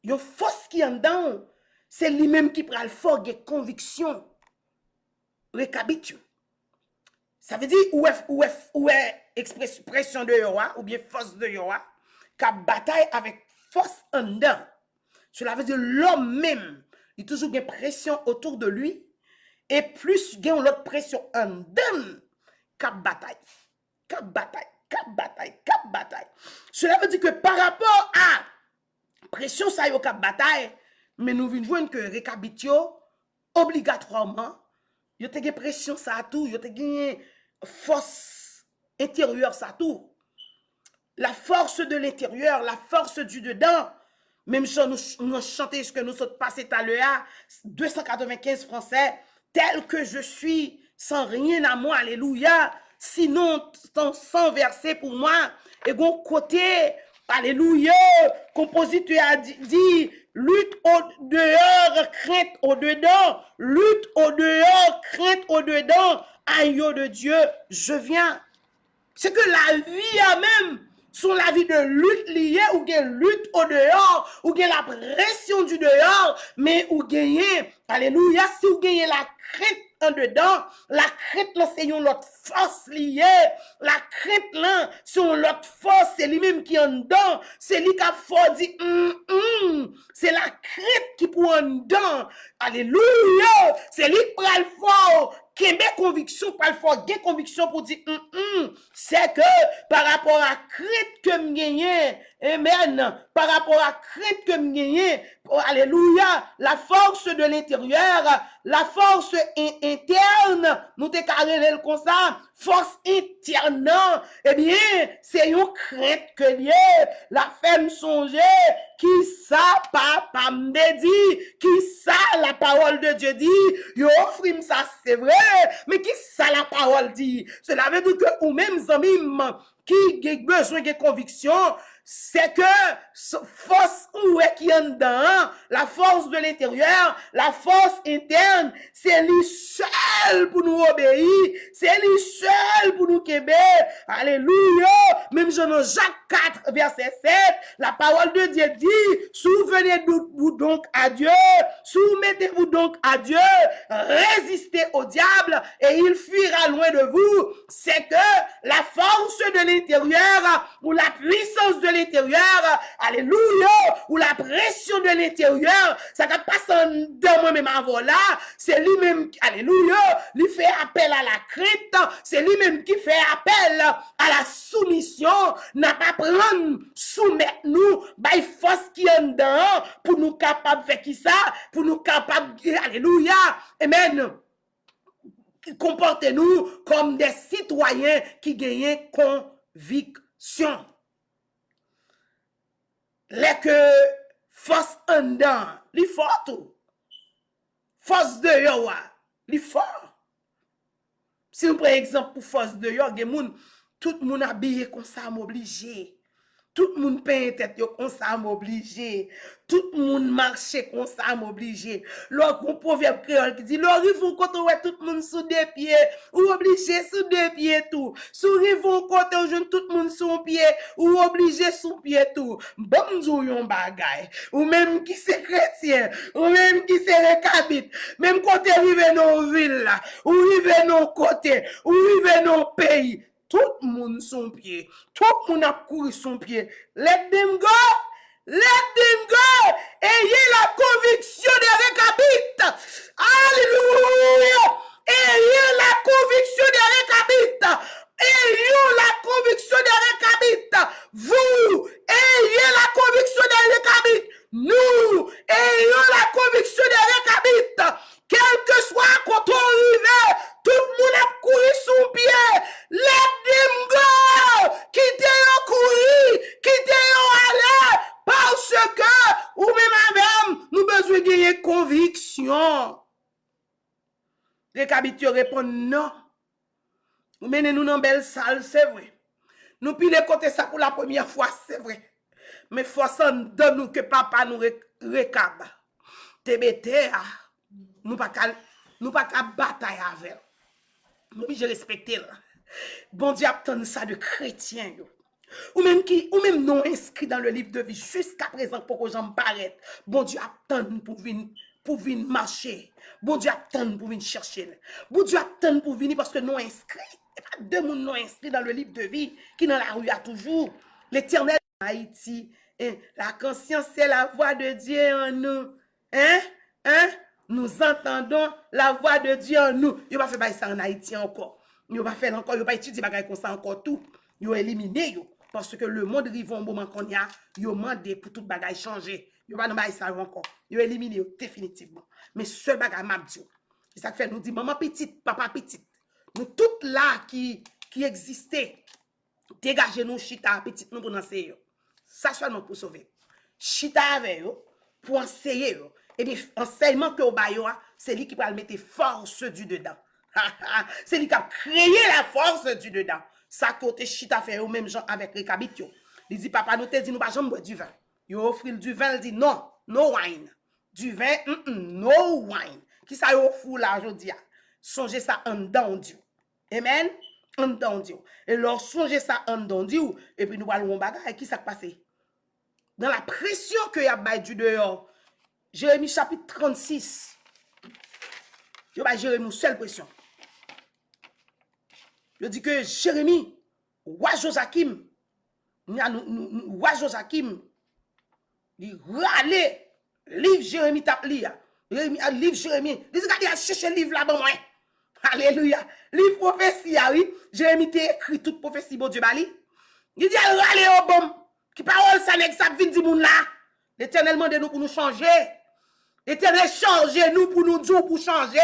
Une force qui est en dedans, c'est lui-même qui prend le fort des convictions. Récapitule. Ça veut dire où est expression de Yoa, ou bien force de Yoa, qui bataille avec force en dedans. Cela veut dire l'homme même, il a toujours une pression autour de lui, et plus il y a l'autre pression en dedans, qui bataille. Cap bataille. Cela veut dire que par rapport à pression ça yo cap bataille, mais nous venons voir que récapitio obligatoirement, yo te gen pression ça tout, yo te gen force intérieure ça tout. La force de l'intérieur, la force du dedans, même si nous chantons ce que nous sommes passés tout à l'heure, 295 français, tel que je suis, sans rien à moi, alléluia. Sinon, sans verset pour moi, et bon côté, alléluia, compositeur a dit, lutte au dehors, crainte au dedans, lutte au dehors, crainte au dedans, aïe de Dieu, je viens. C'est que la vie a même, Son la vie de lutte liée ou gen lutte au dehors, ou gen la pression du dehors, mais ou gagner, alléluia, si ou gagner la crainte en dedans, la crainte là c'est une autre force liée, la crainte là c'est une autre force, c'est lui-même qui en dedans, c'est lui qui a fort dit, c'est la crainte qui pour en dedans, alléluia, c'est lui qui prend le fort, qui a conviction, pas le fort, qui a conviction pour dire, c'est que par rapport à crainte que me gagne, amen, par rapport à crainte que me gagne, alléluia, la force de l'intérieur, la force interne, nous te carré comme ça, force interne, eh bien, c'est une crainte que lié, la femme songer, qui ça, papa me dit, qui ça, la parole de Dieu dit, yo offrim ça, c'est vrai, mais qui ça, la parole dit, cela veut dire que, ou même, amis, qui a besoin de conviction, c'est que force où est qui est dedans, la force de l'intérieur, la force interne, c'est lui seul pour nous obéir, c'est lui seul pour nous québer. Alléluia. Même Jean Jacques 4, verset 7, la parole de Dieu dit, souvenez-vous donc à Dieu, soumettez-vous donc à Dieu, résistez au diable et il fuira loin de vous. C'est que la force de l'intérieur ou la puissance de l'intérieur, alléluia, ou la pression de l'intérieur, ça ne passe dans moi-même avant là, c'est lui-même, alléluia, lui fait appel à la crainte, c'est lui-même qui fait appel à la soumission, n'a pas prendre, soumettre nous, by force qui est dedans, pour nous capables de faire qui ça, pour nous capables, alléluia, amen, comportez-nous comme des citoyens qui gagnent conviction. Les que force en dedans, li fort tout. Force de yo, li fort. Si nous prenons exemple pour force de yo, tout le monde habillé comme ça, m'obligé. Tout le monde peint tête comme ça, m'obligé. Tout le monde marche comme ça, m'obligé. L'autre, un proverbe créole qui dit, l'orivon quand on voit tout le monde sous des pieds, ou obligé sous deux pieds tout. Sous rivon quand on joue tout le monde sous un pied, ou obligé sous pied tout. Bon, yon bagay. Ou même qui c'est chrétien, ou même qui c'est récabite. Même quand on arrive dans la ville, ou arrive dans le côté, ou arrive dans le pays. Tout le monde son pied. Tout le monde a couru son pied. Let them go. Let them go. Ayez la conviction des récabites. Alléluia. Ayez la conviction des récabites. Ayez la conviction des récabites. Vous, ayez la conviction des récabites. Nous, ayons la conviction des récabites. Quel que soit quand on arrive, tout le monde a couru son pied. Let them go. Quittez yo courir, quittez yo aller. Parce que, ou même avec, nous besoin de gagner conviction. Les cabines répondent non. Nous menez nous dans belle salle, c'est vrai. Nous pile côté ça pour la première fois, c'est vrai. Mais force de nous que papa nous récabe. TBT, nous pas qu'à bataille avec. Nous je respecter là. Bon Dieu attend ça de chrétiens yo. Ou même non inscrit dans le livre de vie jusqu'à présent pour que j'en paraisse. Bon Dieu attend pour venir marcher. Bon Dieu attend pour venir chercher. Bon Dieu attend pour venir parce que non inscrit. Il n'y a pas deux monde non inscrit dans le livre de vie qui dans la rue a toujours. L'Éternel Haïti, la conscience c'est la voix de Dieu en nous. Nous entendons la voix de Dieu en nous. Il va faire ça en Haïti encore. Il va faire encore, il va étudier bagay comme ça encore tout. Il va éliminer yo parce que le monde rive un moment qu'on y a, il demande pour tout bagay changer. Il va pas ça encore. Il va éliminer définitivement. Mais ce bagay m'a dit. C'est ça que fait nous dit maman petite, papa petite. Nous toutes là qui existaient. Dégagez nous chita petite nous pour enseigner. Ça seulement pour sauver. Chita avec yo pour enseigner yo. Et bien, enseignement que au bayo, c'est lui qui va mettre force du dedans. C'est lui qui a créé la force du dedans. Ça côté chita fait au même gens avec les cabitio. Il dit papa nous te dit nous pas jamais boire du vin. Il offre du vin, il dit non, no wine. Du vin, no wine. Qui ça offre là aujourd'hui? Songez ça en dedans Dieu. Amen. en dedans Dieu. Et leur songer ça en dedans Dieu, et puis nous parlons bagage, qui s'est passé? Dans la pression que y a bail du dehors, Jérémie chapitre 36, je vais Jérémie une seule pression. Je dis que Jérémie, roi Joachim, roi Joachim, il râle, livre Jérémie tap li, livre Jérémie, il dit qu'il a cherché le livre là-bas, moi. Alléluia. Livre prophétie, oui. Jérémie t'a écrit toute prophétie, bon Dieu, bali. Il dit, râle au bon. Qui parole ça n'est que ça vient du monde là. L'Éternel demande nous pour nous changer. L'Éternel change nous pour nous dire pour changer.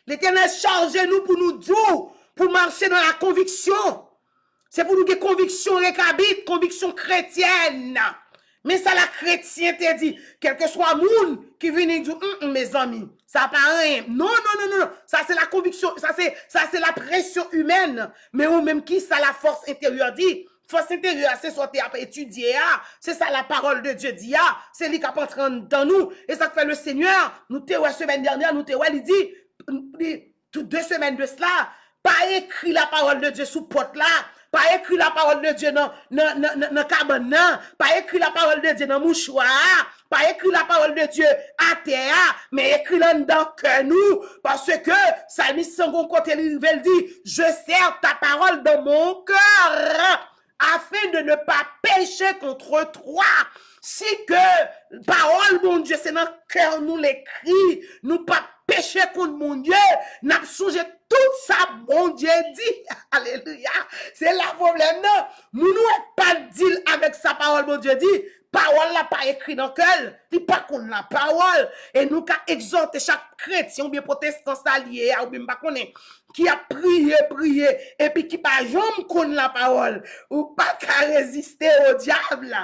L'Éternel change nous pour nous dire pour marcher dans la conviction. C'est pour nous que conviction récabite, conviction chrétienne. Mais ça, la chrétien te dit, quel que soit moun qui vient dire, mes amis, ça pas rien. Non, non, non, non. Ça, c'est la conviction, ça, c'est la pression humaine. Mais ou même qui, ça, la force intérieure dit. Force intérieure, c'est sortir après étudier, c'est ça la parole de Dieu dit, c'est lui qui apprend dans nous. Et ça fait le Seigneur, nous te la semaine dernière, nous te il dit, toutes 2 semaines de cela, pas écrit la parole de Dieu sous porte là, pas écrit la parole de Dieu dans cabane, pas écrit la parole de Dieu dans mouchoir, pas écrit la parole de Dieu à terre, mais écrit là dedans que nous, parce que Psalmiste Sangon côté il dit, je sers ta parole dans mon cœur, afin de ne pas pécher contre toi. Si que parole, mon Dieu, c'est dans le cœur, nous l'écrit, nous pas pécher contre mon Dieu, n'a songé tout ça, mon Dieu dit. Alléluia. C'est la problème, non. Nous pas deal avec sa parole, mon Dieu dit. Parole là pas écrit dans le cœur, dit pas qu'on la parole. Et nous qu'à exhorter chaque chrétien ou bien protestant allié, ou bien pas connaît, qui a prié, et puis qui pas jamais connaît la parole, ou pas qu'à résister au diable,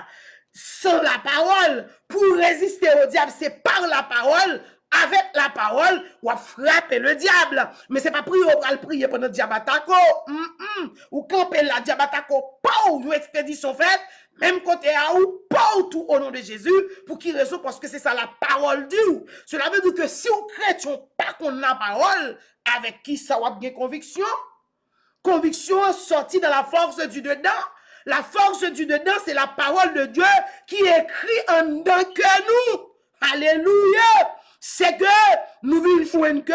sans la parole. Pour résister au diable, c'est par la parole. Avec la parole, ou à frapper le diable. Mais c'est pas prier, on va le prier pendant le diable attaque. Ou camper la diable attaque, pas ou expédition faite, même côté à ou pas tout au nom de Jésus. Pour qui raison? Parce que c'est ça la parole Dieu. Cela veut dire que si on chrétien pas qu'on a parole, avec qui ça va bien conviction? Conviction sortie dans la force du dedans. La force du dedans, c'est la parole de Dieu qui écrit en dedans que nous. Alléluia. C'est que nous vivons que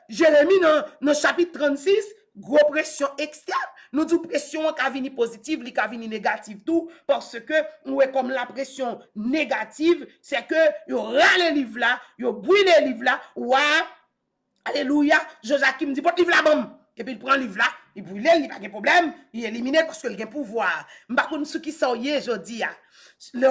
Jérémie dans le chapitre 36, gros pression externe. Nous disons pression qui a venu positive, qui a venu négative tout, parce que nous est comme la pression négative, c'est que il y aura les livres là, il y aura les livres là, ouais, alléluia, Joachim dit, porte livre là, bon. Et puis il prend le livre là, il brûle, il n'y a pas de problème, il est éliminé parce qu'il a un pouvoir. Je ne sais pas ce qui sort hier, je dis, le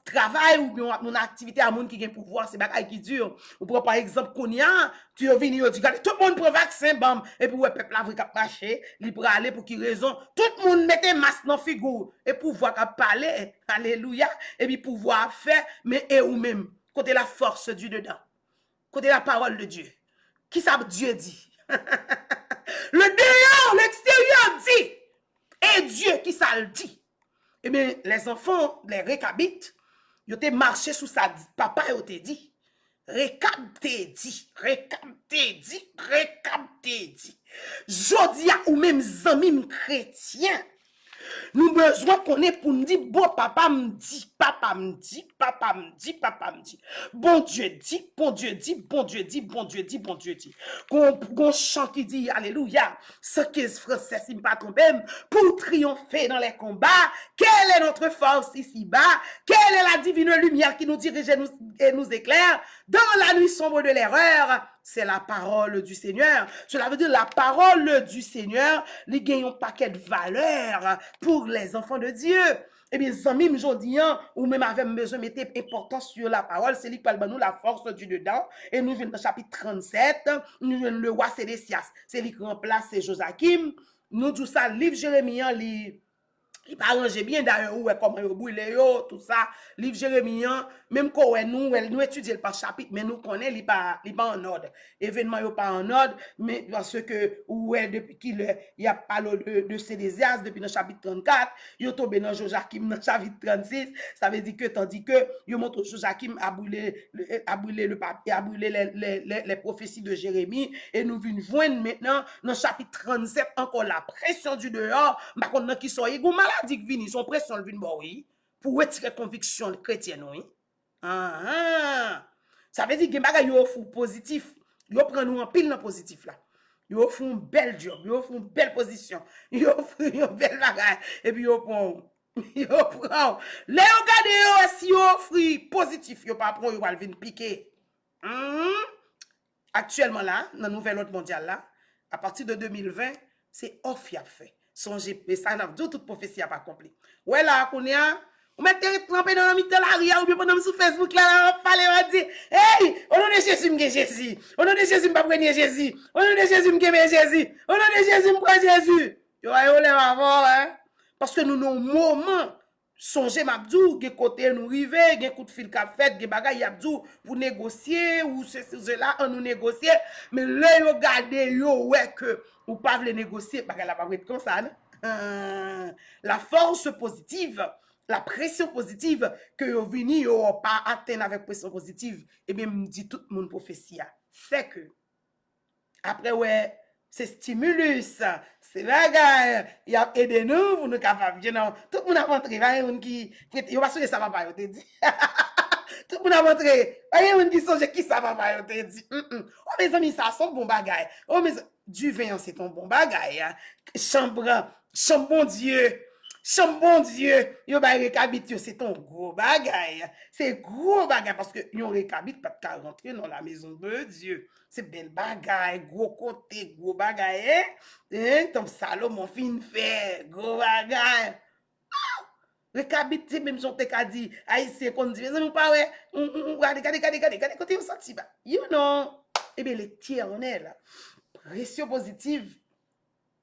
travail ou bien mon activité à monde qui a un pouvoir, c'est bagaille qui dure. Ou pour par exemple, Kounia, tu es venu, tu dis, tout le monde prend vaccin, bam, et puis le peuple a vu qu'il a marché, il peut aller pour qui raison. Tout le monde mette masque dans la figure, et pouvoir parler, alléluia, et puis pouvoir faire, mais et ou même, côté la force du dedans, côté la parole de Dieu. Qui ça Dieu dit? Le dehors, l'extérieur dit. Et Dieu qui ça le dit. Eh bien, les enfants, les récabites, ils ont marché sous sa papa et ils ont dit. Récap te dit. Jodia ou même amis chrétiens. Nous besoin qu'on ait pour nous dire, bon, papa me dit. Bon Dieu dit. Qu'on chant qui dit, alléluia, ce qui est français, si pas trompé, pour triompher dans les combats, quelle est notre force ici-bas? Quelle est la divine lumière qui nous dirige et nous éclaire dans la nuit sombre de l'erreur? C'est la parole du Seigneur. Cela veut dire la parole du Seigneur, les gagne un paquet de valeurs pour les enfants de Dieu. Eh bien, amis, aujourd'hui, ou même avec besoin de mettre importance sur la parole, c'est lui qui parle de nous la force du dedans. Et nous venons dans le chapitre 37, nous venons le roi Sédécias. C'est lui qui remplace Joachim. Nous, tout ça, livre Jérémie, Il pas arrangé bien d'ailleurs ouais comment yo brûlé yo tout ça livre Jérémie même quand ouais, nous étudier par chapitre mais nous connaît il pas en ordre événement yo pas en ordre mais parce que ouais depuis qu'il y a parlé de Sédésias depuis le chapitre 34 yo tombé dans Joachim dans chapitre 36 ça veut dire que tandis que yo montre Joachim a brûlé le papier a brûlé les prophéties de Jérémie et nous venons joindre maintenant dans chapitre 37 encore la pression du dehors par contre qui sont ego maladie qui vient son pression le vient bon oui pour retirer conviction chrétienne oui ça veut dire que bagay yo offre positif yo prend nous en pile dans positif là yo offre un bel job yo offre une belle position yo offre un bel bagay et puis yo prend yo prend les regarder yo si yo offre positif yo pas prend yo va venir piquer actuellement là dans nouvelle ordre mondial là à partir de 2020 c'est off y a fait songez mais ça n'a pas toute prophétie a pas accompli ouais là qu'on y a on met trempé dans la mi la ria ou bien pendant sur Facebook là on parler on dit hey au nom de Jésus m'ge Jésus au nom de Jésus m'pas prendre Jésus au nom de Jésus m'ge Jésus au nom de Jésus m'prend Jésus yo les avant hein parce que nous non moment songez m'abdou gen côté nous river gen coup de fil qu'a fait gen bagay y'abdou pour négocier ou cela on nous négocier mais là yo garder yo ouais que ou pas veut négocier bagay la pas comme ça la force positive la pression positive que yo vini yo pas atteindre avec pression positive et bien me dit tout le monde prophétie fait que après ouais c'est stimulus c'est bagay il a aidé nous pour nous capable non tout le monde a montré va un qui yo pas sûr que ça va pas yo te dit tout le monde a montré va un qui songe qui ça va pas yo te dit oh mes amis ça sont bon bagay oh mes du vin c'est ton bon bagay chambre bon Dieu bon Dieu, yo ba recabit yo c'est ton gros bagay. C'est gros bagay parce que yon recabit pas de rentrer dans la maison de Dieu. C'est bel bagay, gros côté, gros bagay. Hein, ton Salomon fin fait, gros bagay. Recabit c'est même son te ka dit, haïtien qu'on dit, mais pas ouais, regardez côté on senti ba. You know, et bien l'éternel, pression positive,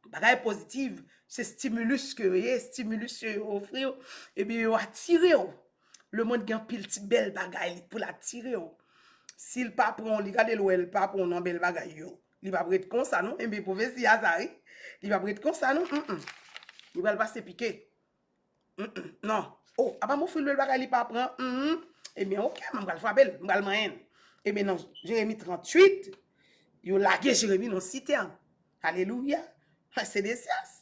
bagay positive. C'est stimulus que stimulus offrir et bien yo attirer le monde gen pile ti belle bagay pour l'attirer s'il pas prend li gade l'ouel pas prend non belle bagay yo il va prêtre comme ça non et bien prophétie azari il va prêtre comme ça non il va le passer piquer non oh aba mon frère le bagay il pas prend et bien OK m'en va le frapper m'en va le moyen et bien non Jérémie 38 yo lagué Jérémie dans citerne alléluia c'est des sciences.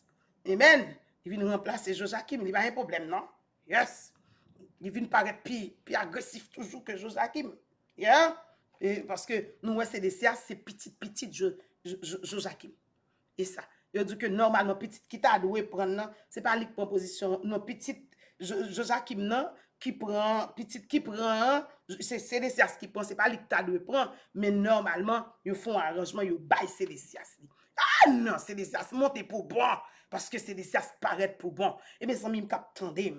Amen. Il vient remplacer Joachim, il n'y a pas un problème, non? Yes. Il vient paraître plus agressif toujours que Joachim. Yeah? Et parce que nous, c'est des sciences, c'est petit Joachim. Et ça. Il dit que normalement, petit qui t'a doué prendre, c'est pas lui qui prend position. Non, petit Joachim, non, qui prend, c'est des sciences qui prend, c'est pas lui qui t'a doué prendre, mais normalement, ils font un arrangement, ils baillent c'est des sciences. Ah non, c'est des sciences montées pour bon. Parce que c'est des sciences paraître pour bon. Et mes amis, m'attendez.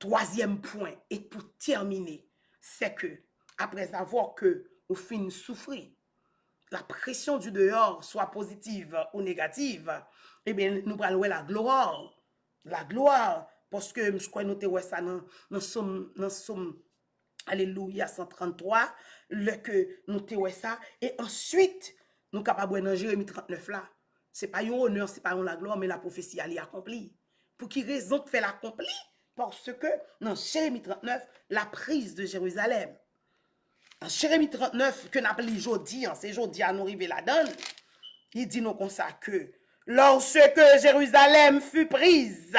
Troisième point, et pour terminer, c'est que, après avoir que nous finissons souffrir, la pression du dehors, soit positive ou négative, eh bien, nous allons la gloire. La gloire, parce que je crois que nous avons ça dans Somme, alléluia, 133, le que nous avons ça, et ensuite, nous sommes capables de Jérémie 39 là. Ce n'est pas un honneur, ce n'est pas la gloire, mais la prophétie elle est accomplie. Pour qui raison que fait l'accompli? Parce que dans Jérémie 39, la prise de Jérusalem. En Jérémie 39, que nous appelons jeudi, c'est jeudi à nous arriver la donne, il dit nous comme ça que lorsque Jérusalem fut prise,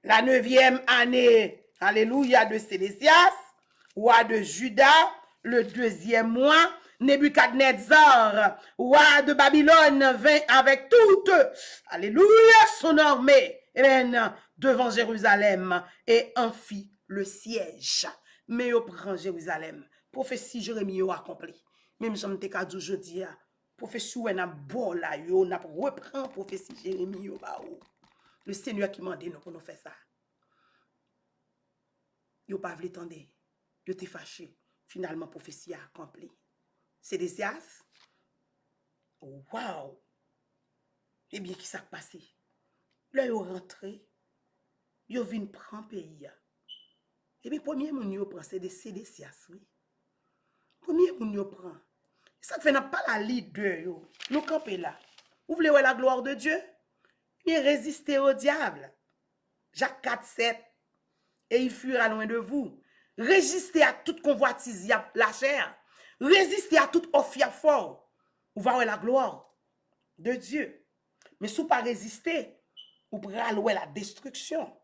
la 9e année, alléluia, de Sédécias, roi de Juda, le 2e mois, Nebuchadnezzar, roi de Babylone, vint avec toute, alléluia, son armée, devant Jérusalem et en fit le siège. Mais au prend Jérusalem. Prophétie Jérémie a accompli. Même j'en te ka dit jeudi, prophétie ou n'a bon là, yo n'a reprend prophétie Jérémie ba ou. Le Seigneur qui m'a dit nous pour nous faire ça. Yo pas vle tande. Yo te fâché. Finalement prophétie a accompli. C'est des sias. Wow. Eh bien, qui s'est passé? Là, ils sont rentrés yo vin prend pays. Et puis premier moun yo prend c'est des CDCAS, oui. Premier moun yo prend. Ça fait n'a pas la leader yo. Nous camper là. Vous voulez voir la gloire de Dieu? Bien résister au diable. Jacques 4:7. Et il fuira loin de vous. Résistez à toute convoitise la chair. Résistez à toute offre fort. Vous voir la gloire de Dieu. Mais si vous pas résister, vous pourrez aller la destruction.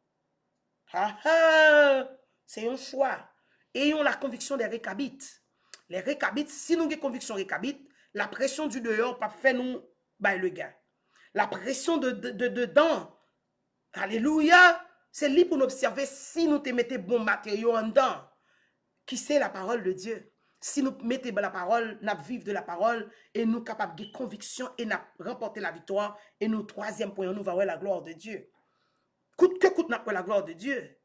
C'est un choix. Ayons la conviction des récabites. Les récabites, si nous avons conviction récabite, la pression du dehors pas fait nous bailler le gars. La pression de dedans, alléluia, c'est lui pour nous observer si nous te mettons bon matériau en dedans. Qui c'est la parole de Dieu? Si nous mettons la parole, nous vivons de la parole et nous sommes capables de conviction et nous remporter la victoire. Et nous, troisième point, nous va voir la gloire de Dieu. Coûte que coûte, nous la gloire de Dieu.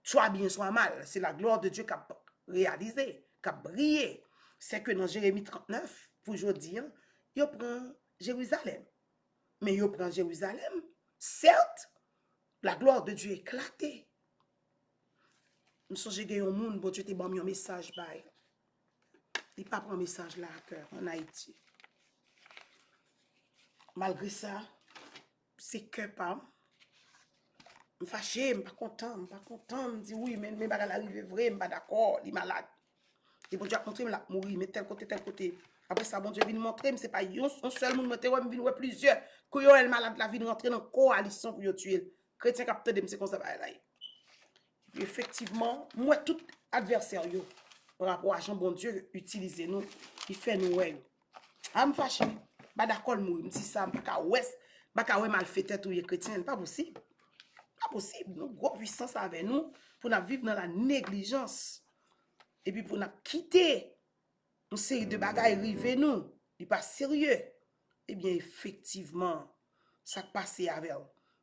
Soit bien, soit mal. C'est la gloire de Dieu qui a réalisé, qui a brillé. C'est que dans Jérémie 39, pour aujourd'hui, il prend Jérusalem. Mais il prend Jérusalem. Certes, la gloire de Dieu est éclatée. Je me souviens qu'il y a un monde, bon Dieu te donne un message. Il n'y a pas un message là à cœur en Haïti. Malgré ça, c'est que pas. Je suis fâché, je ne suis pas content, je ne suis pas content. Je me dis oui, mais je ne suis pas arrivé vrai, je ne suis pas d'accord, il est malade. Et bon Dieu a montré, il a mourir, mais tel côté, tel côté. Après ça, bon Dieu vient montrer, mais ce n'est pas un seul monde, mais il y a plusieurs. Quand il est malade, la vie de rentrer dans la coalition pour tuer. Les chrétiens captent de me comme ça. Effectivement, moi, tout adversaire, par rapport à Jean, bon Dieu, utilisez nous, il fait nous, ouais. Je suis fâché, je ne suis pas d'accord, je me dis ça, je ne suis pas mal fait tête ou les chrétiens, pas possible. Pas possible, nous, gros puissance avec nous, pour nous vivre dans la négligence. Et puis pour nous quitter une série de bagailles arrivées nous, il n'est pas sérieux. Eh bien, effectivement, ça passe avec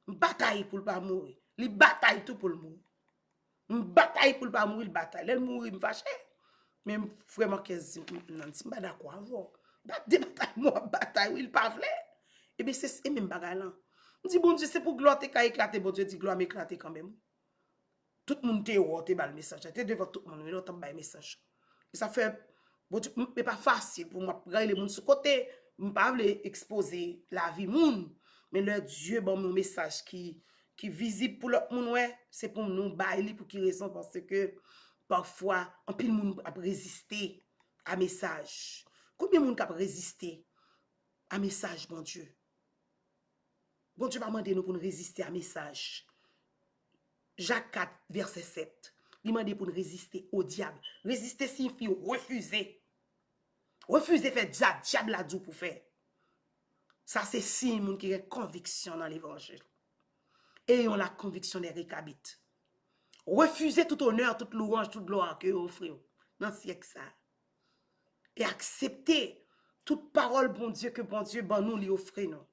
une bataille pour ne pas mourir. Il bataille tout pour le mourir. Une bataille pour ne pas mourir, bataille. Elle mourir, me fâche. Mais vraiment, je ne suis pas d'accord avec vous. Bataille, il pas vrai. Et bien, c'est ce même bagaille là. Je dis, bon Dieu, c'est pour gloire t'es éclater. Bon Dieu dit, gloire m'éclater quand même. Tout le monde t'es le message. T'es devant tout le monde, mais l'autre le message. Et ça fait, bon Dieu, c'est pas facile pour moi, regarder les gens sur côté. Je ne pas exposer la vie monde. Mais le Dieu, bon, mon message qui est visible pour l'autre monde, ouais, c'est pour nous bailler, pour qui raison, parce que parfois, un peu de monde a résisté à message. Combien de monde a résisté à message, bon Dieu? Bon Dieu m'a demandé nous pour nous résister à message. Jacques 4, verset 7. Il m'a demandé pour nous résister au diable. Résister signifie refuser. Refuser fait diable la dou pour faire. Ça c'est si moun qui a conviction dans l'évangile. Ayons la conviction des récabites. Refuser tout honneur, toute louange, toute gloire que vous offrez dans ce siècle ça. Et accepter toute parole bon Dieu que bon Dieu ben nous lui offre nous.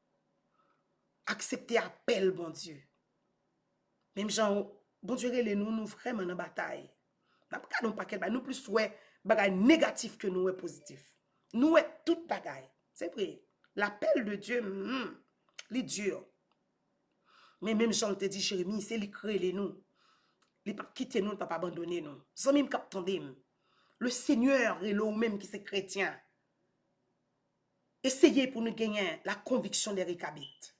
Accepter appel bon Dieu. Même gens bon Dieu nous vraiment dans bataille. Nous pas quel nous plus ouais bagaille négatif que nous est positif. Nous est toute bagaille. C'est vrai. L'appel de Dieu il est dur. Mais même Jean te dit Jérémie, c'est lui créer nous. Il pas quitter nous, pas abandonner nous. Sans même capter. Le Seigneur est là même qui c'est chrétien. Essayez pour nous gagner la conviction des récabites.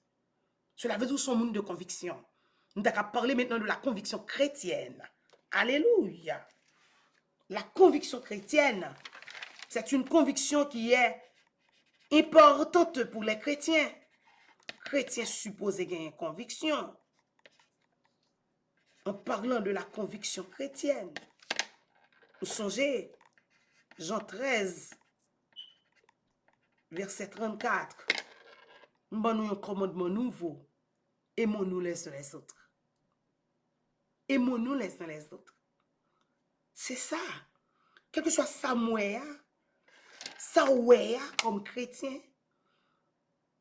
Cela veut dire son monde de conviction. Nous allons parler maintenant de la conviction chrétienne. Alléluia. La conviction chrétienne, c'est une conviction qui est importante pour les chrétiens. Chrétiens supposés gagner une conviction. En parlant de la conviction chrétienne, vous songez, Jean 13, verset 34, nous avons un commandement nouveau. Aimons-nous les uns les autres. Aimons-nous les uns les autres. C'est ça. Quel que soit ça, ça ouais, comme chrétien,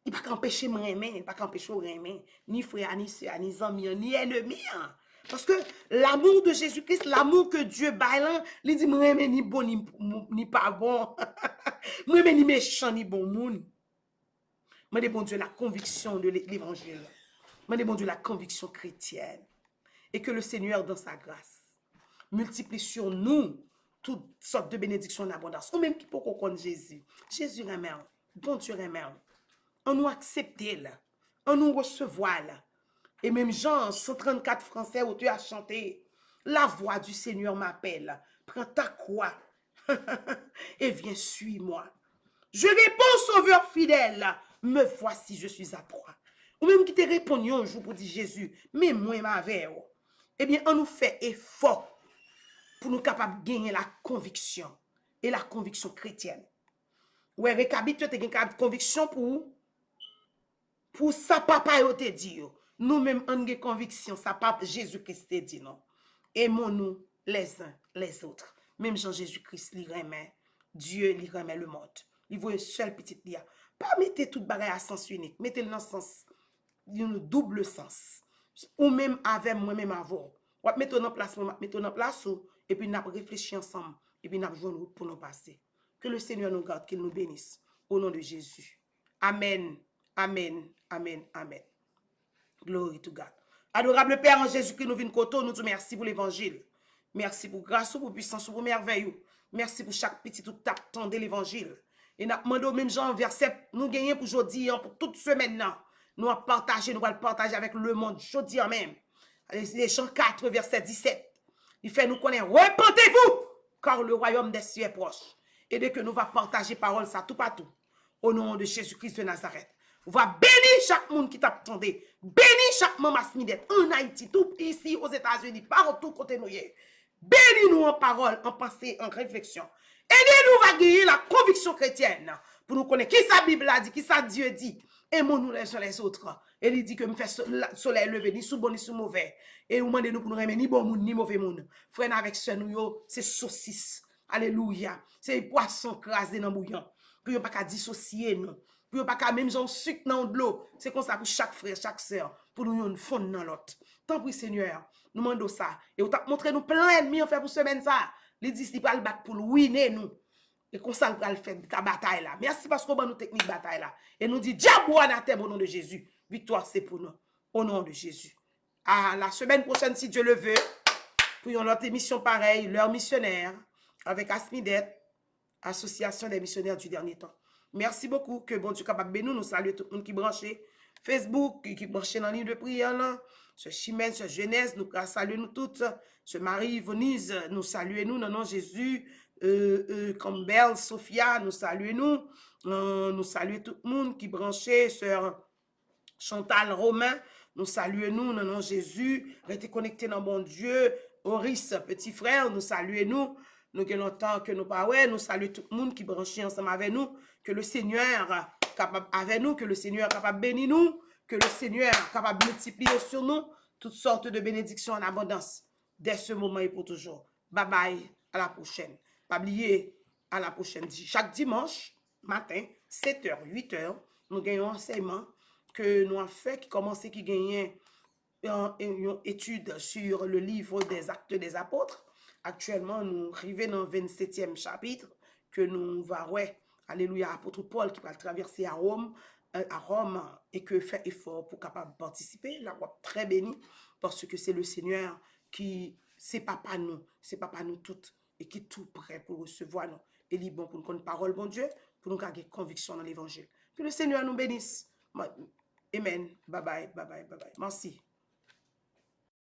il ne peut pas empêcher moi aimer, il ne peut pas empêcher moi aimer, ni frère, ni soeur, ni amis, ni ennemi. Parce que l'amour de Jésus-Christ, l'amour que Dieu baille, il dit moi aimer ni bon ni pas bon. Moi aimer ni méchant ni bon monde. Moi bon Dieu la conviction de l'évangile. Moi bon Dieu la conviction chrétienne. Et que le Seigneur, dans sa grâce, multiplie sur nous toutes sortes de bénédictions en abondance. Ou même qui peut connaître Jésus. Jésus remet, bon Dieu remet. On nous accepte là. On nous recevoir là. Et même Jean 134 français où tu as chanté, la voix du Seigneur m'appelle. Prends ta croix et viens suis-moi. Je réponds, Sauveur fidèle, me voici, je suis à toi. Ou même qui te répond un jour pour dire Jésus, mais moi ma veille. Eh bien, on nous fait effort pour nous capables de gagner la conviction et la conviction chrétienne. Ouais, récabit, tu as une conviction pour ça papa yo te dit yo. Nous même on a conviction ça papa Jésus-Christ te dit non. Aimons-nous les uns les autres. Même Jean Jésus-Christ lui remet Dieu lui remet le monde. Il veut un seul petit lia. Pas mettez toute bagaille à sens unique, mettez-le dans sens un double sens. Ou même avec moi-même avant. Ou mettez en place, mettez en place et puis nous réfléchir ensemble et puis nous jouons pour nous passer. Que le Seigneur nous garde, qu'il nous bénisse au nom de Jésus. Amen. Amen. Amen. Amen. Glory to God. Adorable Père en Jésus-Christ, nous venons côté, nous disons merci pour l'évangile. Merci pour grâce, pour puissance, pour merveille. Merci pour chaque petit tout temps de l'évangile. Et nous demandons même Jean verset, nous gagnons pour aujourd'hui, pour toute semaine. Nous allons partager, nous allons partager avec le monde, jeudi même. Les Jean 4, verset 17. Il fait nous connaître, repentez-vous, car le royaume des cieux est proche. Et dès que nous allons partager parole, ça tout partout. Au nom de Jésus-Christ de Nazareth. On va bénir chaque monde qui t'attendait. Bénir chaque maman Smith en Haïti, tout ici aux États-Unis, partout côté nous. Bénis-nous en parole, en pensée, en réflexion. Aidez-nous à gagner la conviction chrétienne pour nous connaître qui sa Bible a dit, qui sa Dieu dit. Aimons-nous les uns les autres. Et il dit que me fait soleil levé, ni sous bon ni sous mauvais. Et vous demandez nous pour nous remettre ni bon monde, ni mauvais monde. Frère avec ce nous, c'est saucisse. Alléluia. C'est poisson crasé dans bouillon. Puis on pas qu'à dissocier nous. Puis on pas qu'à même genre sucre dans de l'eau. C'est comme ça pour chaque frère, chaque sœur, pour nous une fond dans l'autre. Tant pis Seigneur, nous demandons ça. Et on t'a montré nous plein d'ennemis en fait pour semaine ça. Les disciples le battre pour winner nous. Et comme ça, nous allons faire la bataille là. Merci parce qu'on a nous technique bataille là. Et nous dit, diable ou anathème au nom de Jésus. Victoire, c'est pour nous. Au nom de Jésus. À la semaine prochaine, si Dieu le veut, pour une autre émission pareille, leur missionnaire, avec Asmidet, Association des missionnaires du dernier temps. Merci beaucoup. Que bon Dieu capable de nous saluer tout le monde qui branché. Facebook, qui branché dans la ligne de prière là. Ce Chimène, ce Genèse, nous saluons nous toutes. Ce Marie Venise, nous saluons nous dans le nom de Jésus. Campbell, Sophia, nous saluons nous saluons tout le monde qui branché, sœur Chantal Romain, nous saluons nous dans le nom de Jésus, restez connectés dans mon Dieu, Horis, petit frère, nous saluons nous avons longtemps que nous pas nous saluons tout le monde qui branché ensemble avec nous, que le Seigneur capable avec nous, que le Seigneur capable bénir nous, que le Seigneur capable multiplier sur nous toutes sortes de bénédictions en abondance, dès ce moment et pour toujours. Bye bye, à la prochaine. Pas oublier, à la prochaine. Chaque dimanche matin, 7h, 8h, nous gagnons un enseignement que nous avons fait, qui commençait, qui gagnait une étude sur le livre des Actes des Apôtres. Actuellement, nous arrivons dans le 27e chapitre, que nous va, alléluia, apôtre Paul qui va traverser à Rome, et que fait effort pour capable participer. Là, on est très béni, parce que c'est le Seigneur qui, c'est papa nous toutes, et qui est tout prêt pour recevoir nous. Et il est bon pour nous connaître parole, bon Dieu, pour nous garder conviction dans l'évangile. Que le Seigneur nous bénisse. Amen. Bye bye, bye bye, bye bye. Merci.